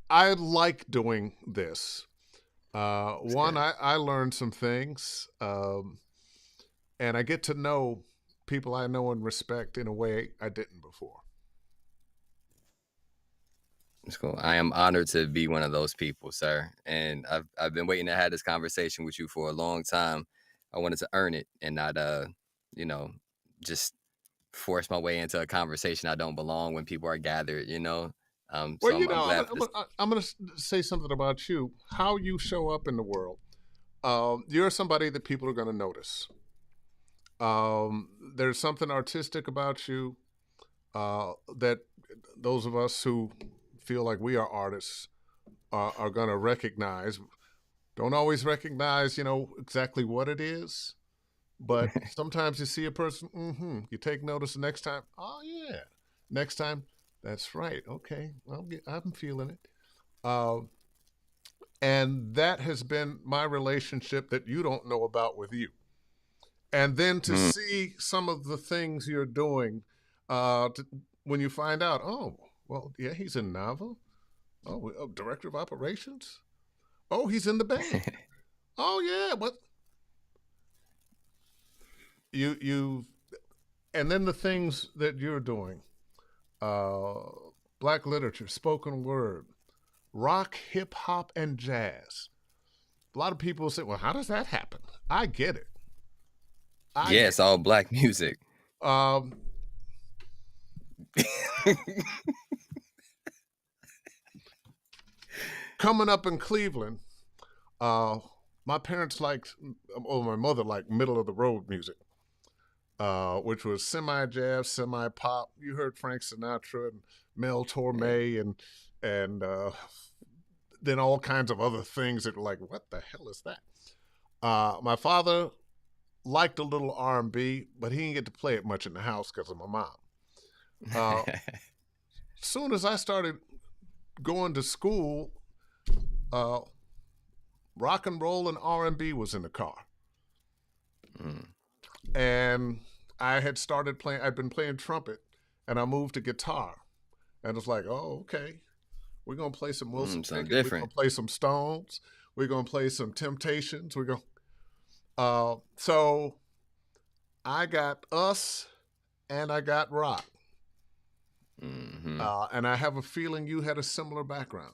I like doing this. I learned some things, and I get to know people I know and respect in a way I didn't before. That's cool. I am honored to be one of those people, sir. And I've been waiting to have this conversation with you for a long time. I wanted to earn it and not, just force my way into a conversation I don't belong when people are gathered, I'm glad I'm going to say something about you, how you show up in the world. You're somebody that people are going to notice. There's something artistic about you that those of us who feel like we are artists are going to recognize. Don't always recognize, exactly what it is. But sometimes you see a person, you take notice the next time. Oh, yeah. Next time, that's right. Okay, I'm feeling it. And that has been my relationship that you don't know about with you. And then to see some of the things you're doing when you find out, he's in Nava. Oh, director of operations. Oh, he's in the band. Oh, yeah. What? And then the things that you're doing, Black literature, spoken word, rock, hip hop, and jazz. A lot of people say, well, how does that happen? I get it. It's all Black music. coming up in Cleveland, my parents liked, or my mother liked middle of the road music, which was semi-jazz, semi-pop. You heard Frank Sinatra and Mel Yeah. Torme and then all kinds of other things that were like, what the hell is that? My father liked a little R&B, but he didn't get to play it much in the house because of my mom. Uh, soon as I started going to school, uh, rock and roll and R&B was in the car. Mm. And I had started playing, I'd been playing trumpet, and I moved to guitar. And it was like, oh, okay, we're going to play some Wilson Something Pickett. We're going different. to play some Stones. We're going to play some Temptations. We're going so I got us and I got rock. Hmm. And I have a feeling you had a similar background.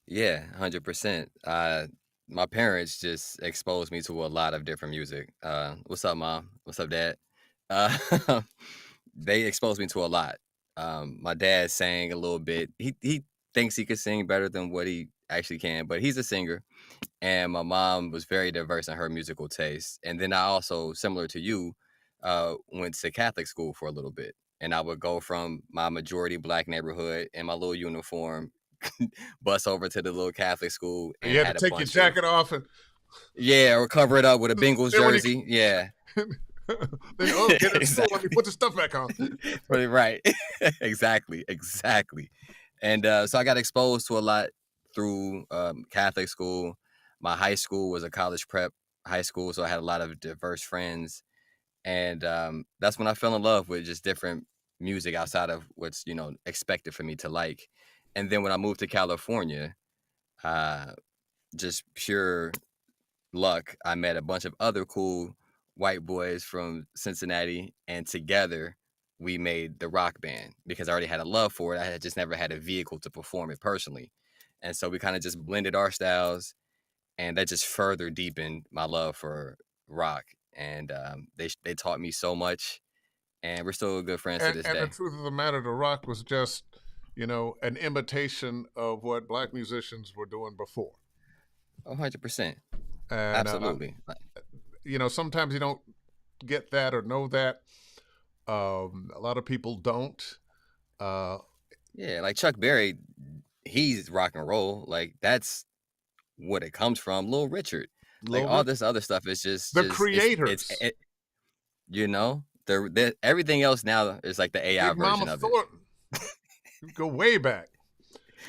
Yeah, 100%. My parents just exposed me to a lot of different music. What's up, mom? What's up, dad? Uh, they exposed me to a lot. My dad sang a little bit. He thinks he could sing better than what he actually can, but he's a singer. And my mom was very diverse in her musical taste. And then I also, similar to you, went to Catholic school for a little bit. And I would go from my majority black neighborhood in my little uniform, bus over to the little Catholic school, You and had to had a take your bunch of, jacket off and yeah, or cover it up with a Bengals then when you jersey. Yeah. then, oh, get in school, let me Exactly. put the stuff back on. Right. Exactly. And so I got exposed to a lot through Catholic school. My high school was a college prep high school, so I had a lot of diverse friends. And that's when I fell in love with just different music outside of what's, expected for me to like. And then when I moved to California, uh, just pure luck, I met a bunch of other cool white boys from Cincinnati, and together we made the rock band because I already had a love for it. I had just never had a vehicle to perform it personally. And so we kind of just blended our styles, and that just further deepened my love for rock. And they taught me so much, and we're still good friends to this And the day. truth of the matter, the rock was just, an imitation of what black musicians were doing before. 100%. And, Absolutely. sometimes you don't get that or know that. A lot of people don't. Yeah, like Chuck Berry, he's rock and roll. Like that's what it comes from. Little Richard, like Little all Richard, this other stuff is the just creators, everything else now is like the AI Big Mama version of it. Thornton, go way back.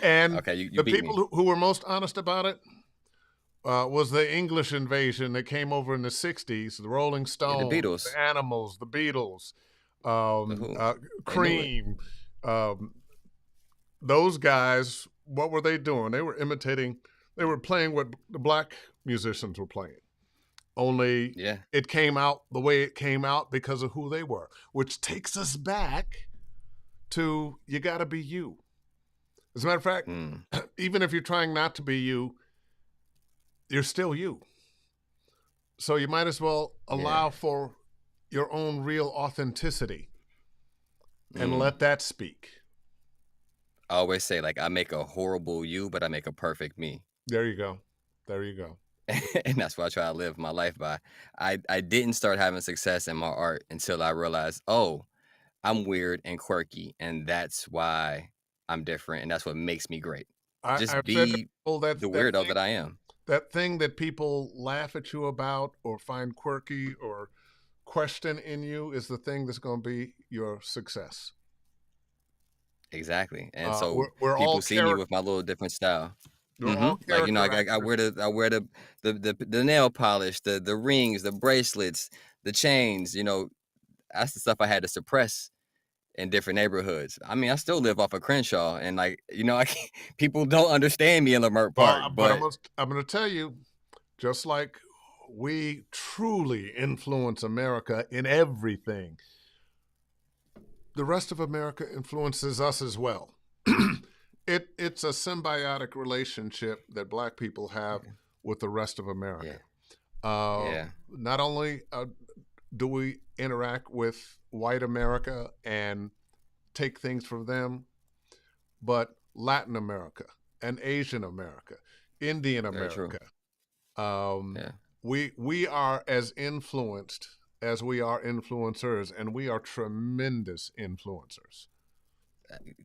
And Okay, you the beat me. people who were most honest about it was the English invasion that came over in the 60s, the Rolling Yeah, the Stones, Beatles, the Animals, the Beatles, the Who, they knew it. Cream. Um, those guys, what were they doing? They were playing what the black musicians were playing. Only Yeah, it came out the way it came out because of who they were, which takes us back to you got to be you. As a matter of fact, mm, even if you're trying not to be you, you're still you. So you might as well yeah, allow for your own real authenticity and mm. let that speak. I always say like I make a horrible you, but I make a perfect me. There you go. There you go. And that's what I try to live my life by. I didn't start having success in my art until I realized, oh, I'm weird and quirky, and that's why I'm different, and that's what makes me great. Just I've said to be people the weirdo that I am. that thing that people laugh at you about or find quirky or question in you is the thing that's going to be your success. Exactly. And so We're all people see me character. with my little different style. We're all Like character I actors. wear the nail polish, the rings, the bracelets, the chains. That's the stuff I had to suppress in different neighborhoods. I mean, I still live off of Crenshaw, and I can't, people don't understand me in Lamert Park, But but I'm going to tell you, just like we truly influence America in everything, the rest of America influences us as well. It's a symbiotic relationship that black people have with the rest of America. yeah, Not only do we interact with white America and take things from them, but Latin America, and Asian America, Indian Very true. America. Um, Yeah. we are as influenced as we are influencers, and we are tremendous influencers.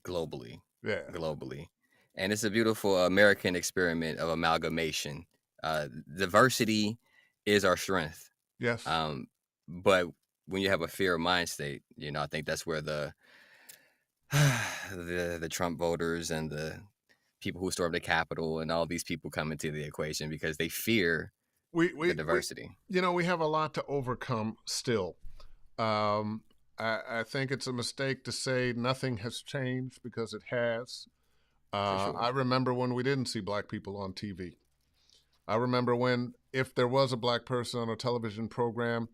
Globally, Yeah. globally, and it's a beautiful American experiment of amalgamation. Diversity is our strength, Yes. um, but when you have a fear mind state, I think that's where the the Trump voters and the people who stormed the Capitol and all these people come into the equation because they fear the We diversity. we have a lot to overcome still. Um, I think it's a mistake to say nothing has changed because it has. For I sure. remember when we didn't see black people on TV. I remember when, if there was a black person on a television program,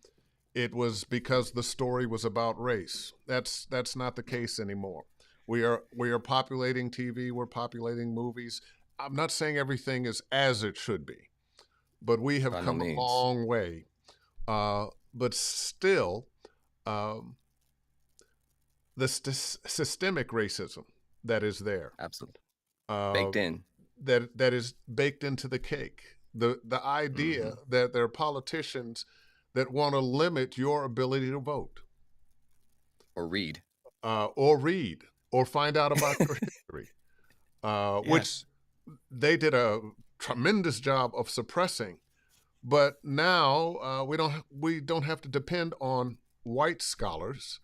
it was because the story was about race. That's not the case anymore. We are populating TV. We're populating movies. I'm not saying everything is as it should be, but we have By no come a means. long way. But still, um, the systemic racism that is there, Absolutely. uh, Baked in. that is baked into the cake. The idea Hmm. that there are politicians that want to limit your ability to vote, Or read. or read, or find out about your history, Yeah. which they did a tremendous job of suppressing. But now we don't have to depend on white scholars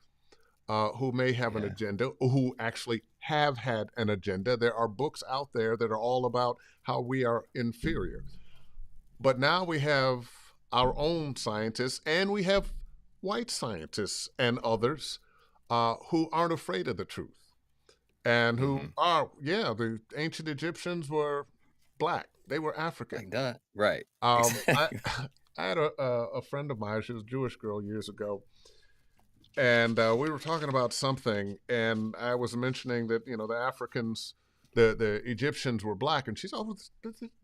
who may have an Yeah. agenda, or who actually have had an agenda. There are books out there that are all about how we are inferior. But now we have our own scientists, and we have white scientists and others who aren't afraid of the truth, and who Hmm. are, yeah, the ancient Egyptians were black, they were African. Like that. Right. I Exactly. I had a friend of mine. She was a Jewish girl years ago, and we were talking about something, and I was mentioning that the Africans, the Egyptians were black, and she's, oh,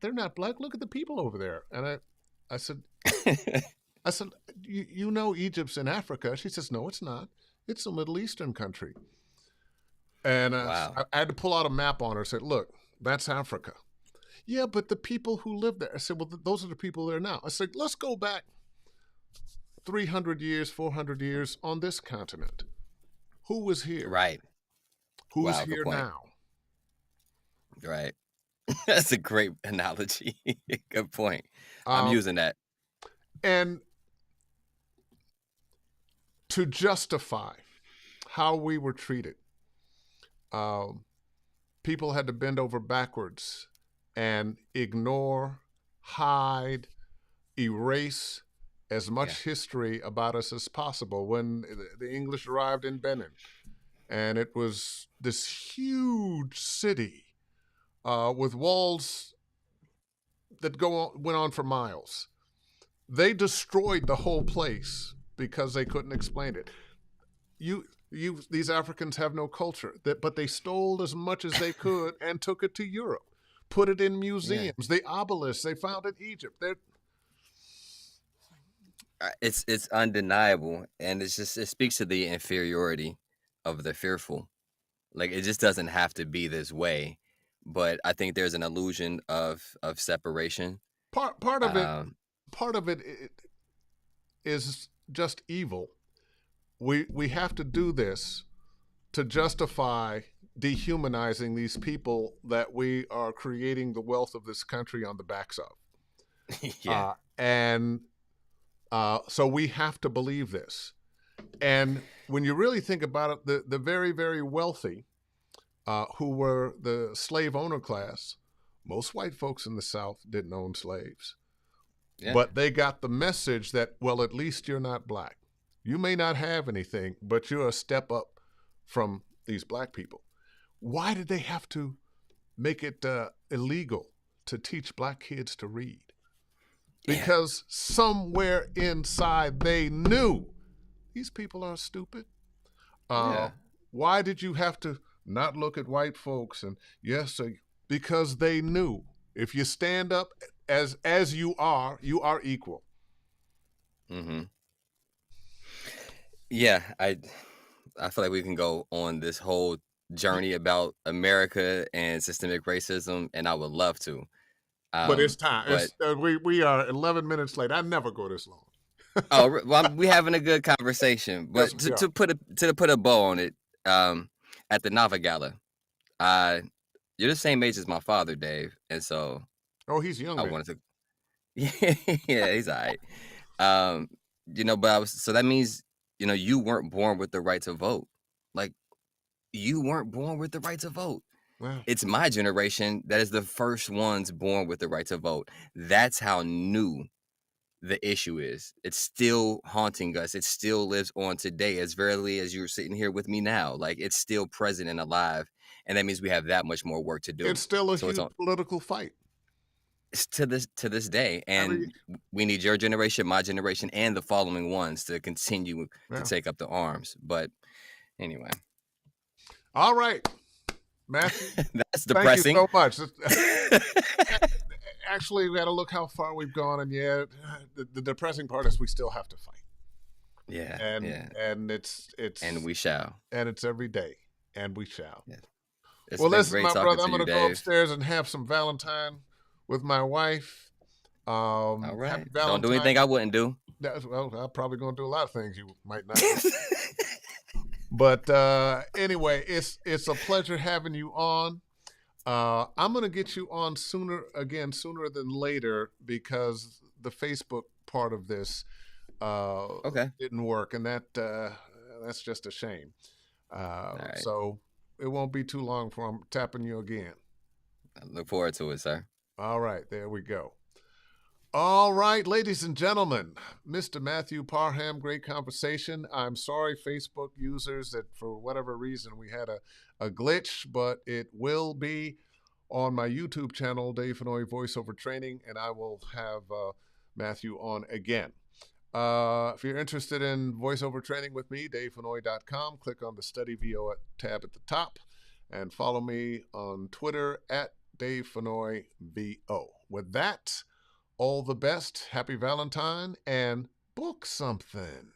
they're not black. Look at the people over there. And I said, I said, you know Egypt's in Africa. She says, no, it's not. It's a Middle Eastern country. And Wow. I had to pull out a map on her. I said, look, that's Africa. Yeah, but the people who live there. I said, well, those are the people there now. I said, let's go back 300 years, 400 years on this continent. Who was here? Right. Who's Wow. Good here point. now? Right. That's a great analogy. Good point. I'm Um, using that. and to justify how we were treated, um, people had to bend over backwards and ignore, hide, erase as Yeah. much history about us as possible. When the English arrived in Benin, and it was this huge city with walls that went on for miles. They destroyed the whole place because they couldn't explain it. These Africans have no culture, but they stole as much as they could and took it to Europe, put it in Yeah. museums. The obelisks they found in Egypt. It's undeniable, and it speaks to the inferiority of the fearful. Like it just doesn't have to be this way, but I think there's an illusion of separation. Part of it. Um, Part of it is just evil. We have to do this to justify dehumanizing these people that we are creating the wealth of this country on the backs of. yeah. And so we have to believe this. And when you really think about it, the very, very wealthy, who were the slave owner class, most white folks in the South didn't own slaves. Yeah. But they got the message that, well, at least you're not black. You may not have anything, but you're a step up from these black people. Why did they have to make it illegal to teach black kids to read? Yeah. Because somewhere inside they knew these people are stupid. Yeah. Why did you have to not look at white folks? And yes, because they knew if you stand up as you are equal. Hmm. Yeah. I feel like we can go on this whole journey about America and systemic racism, and I would love to. But it's time. But We are 11 minutes late. I never go this long. well, we having a good conversation. But Yes, we are. to put a bow on it, at the Nava Gala, you're the same age as my father, Dave, and so Oh, he's young. I Man. wanted to. Yeah, he's all right. But so that means you weren't born with the right to vote. Like, you weren't born with the right to vote. Wow. It's my generation that is the first ones born with the right to vote. That's how new the issue is. It's still haunting us. It still lives on today, as verily as you're sitting here with me now. Like, it's still present and alive, and that means we have that much more work to do. It's still a So huge political fight. it's to this day, and we need your generation, my generation, and the following ones to continue to take up the arms. But anyway, all right, Matthew. That's depressing. Thank you so much. Actually, we got to look how far we've gone, and the depressing part is we still have to fight. Yeah, and it's and we shall, and it's every day, and we shall. Yeah. Well, listen, my brother, I'm going to go upstairs and have some Valentine with my wife. All right. Don't do anything I wouldn't do. Well, I'm probably going to do a lot of things you might not do. But anyway, it's a pleasure having you on. I'm going to get you on sooner than later, because the Facebook part of this didn't work, and that's just a shame. Right. So it won't be too long before I'm tapping you again. I look forward to it, sir. All right, there we go. All right, ladies and gentlemen, Mr. Matthew Parham, great conversation. I'm sorry, Facebook users, that for whatever reason we had a glitch, but it will be on my YouTube channel, Dave Fennoy Voiceover Training, and I will have Matthew on again. If you're interested in voiceover training with me, davefennoy.com, click on the Study VO tab at the top, and follow me on Twitter at Dave Fennoy VO. With that, all the best, happy Valentine, and book something.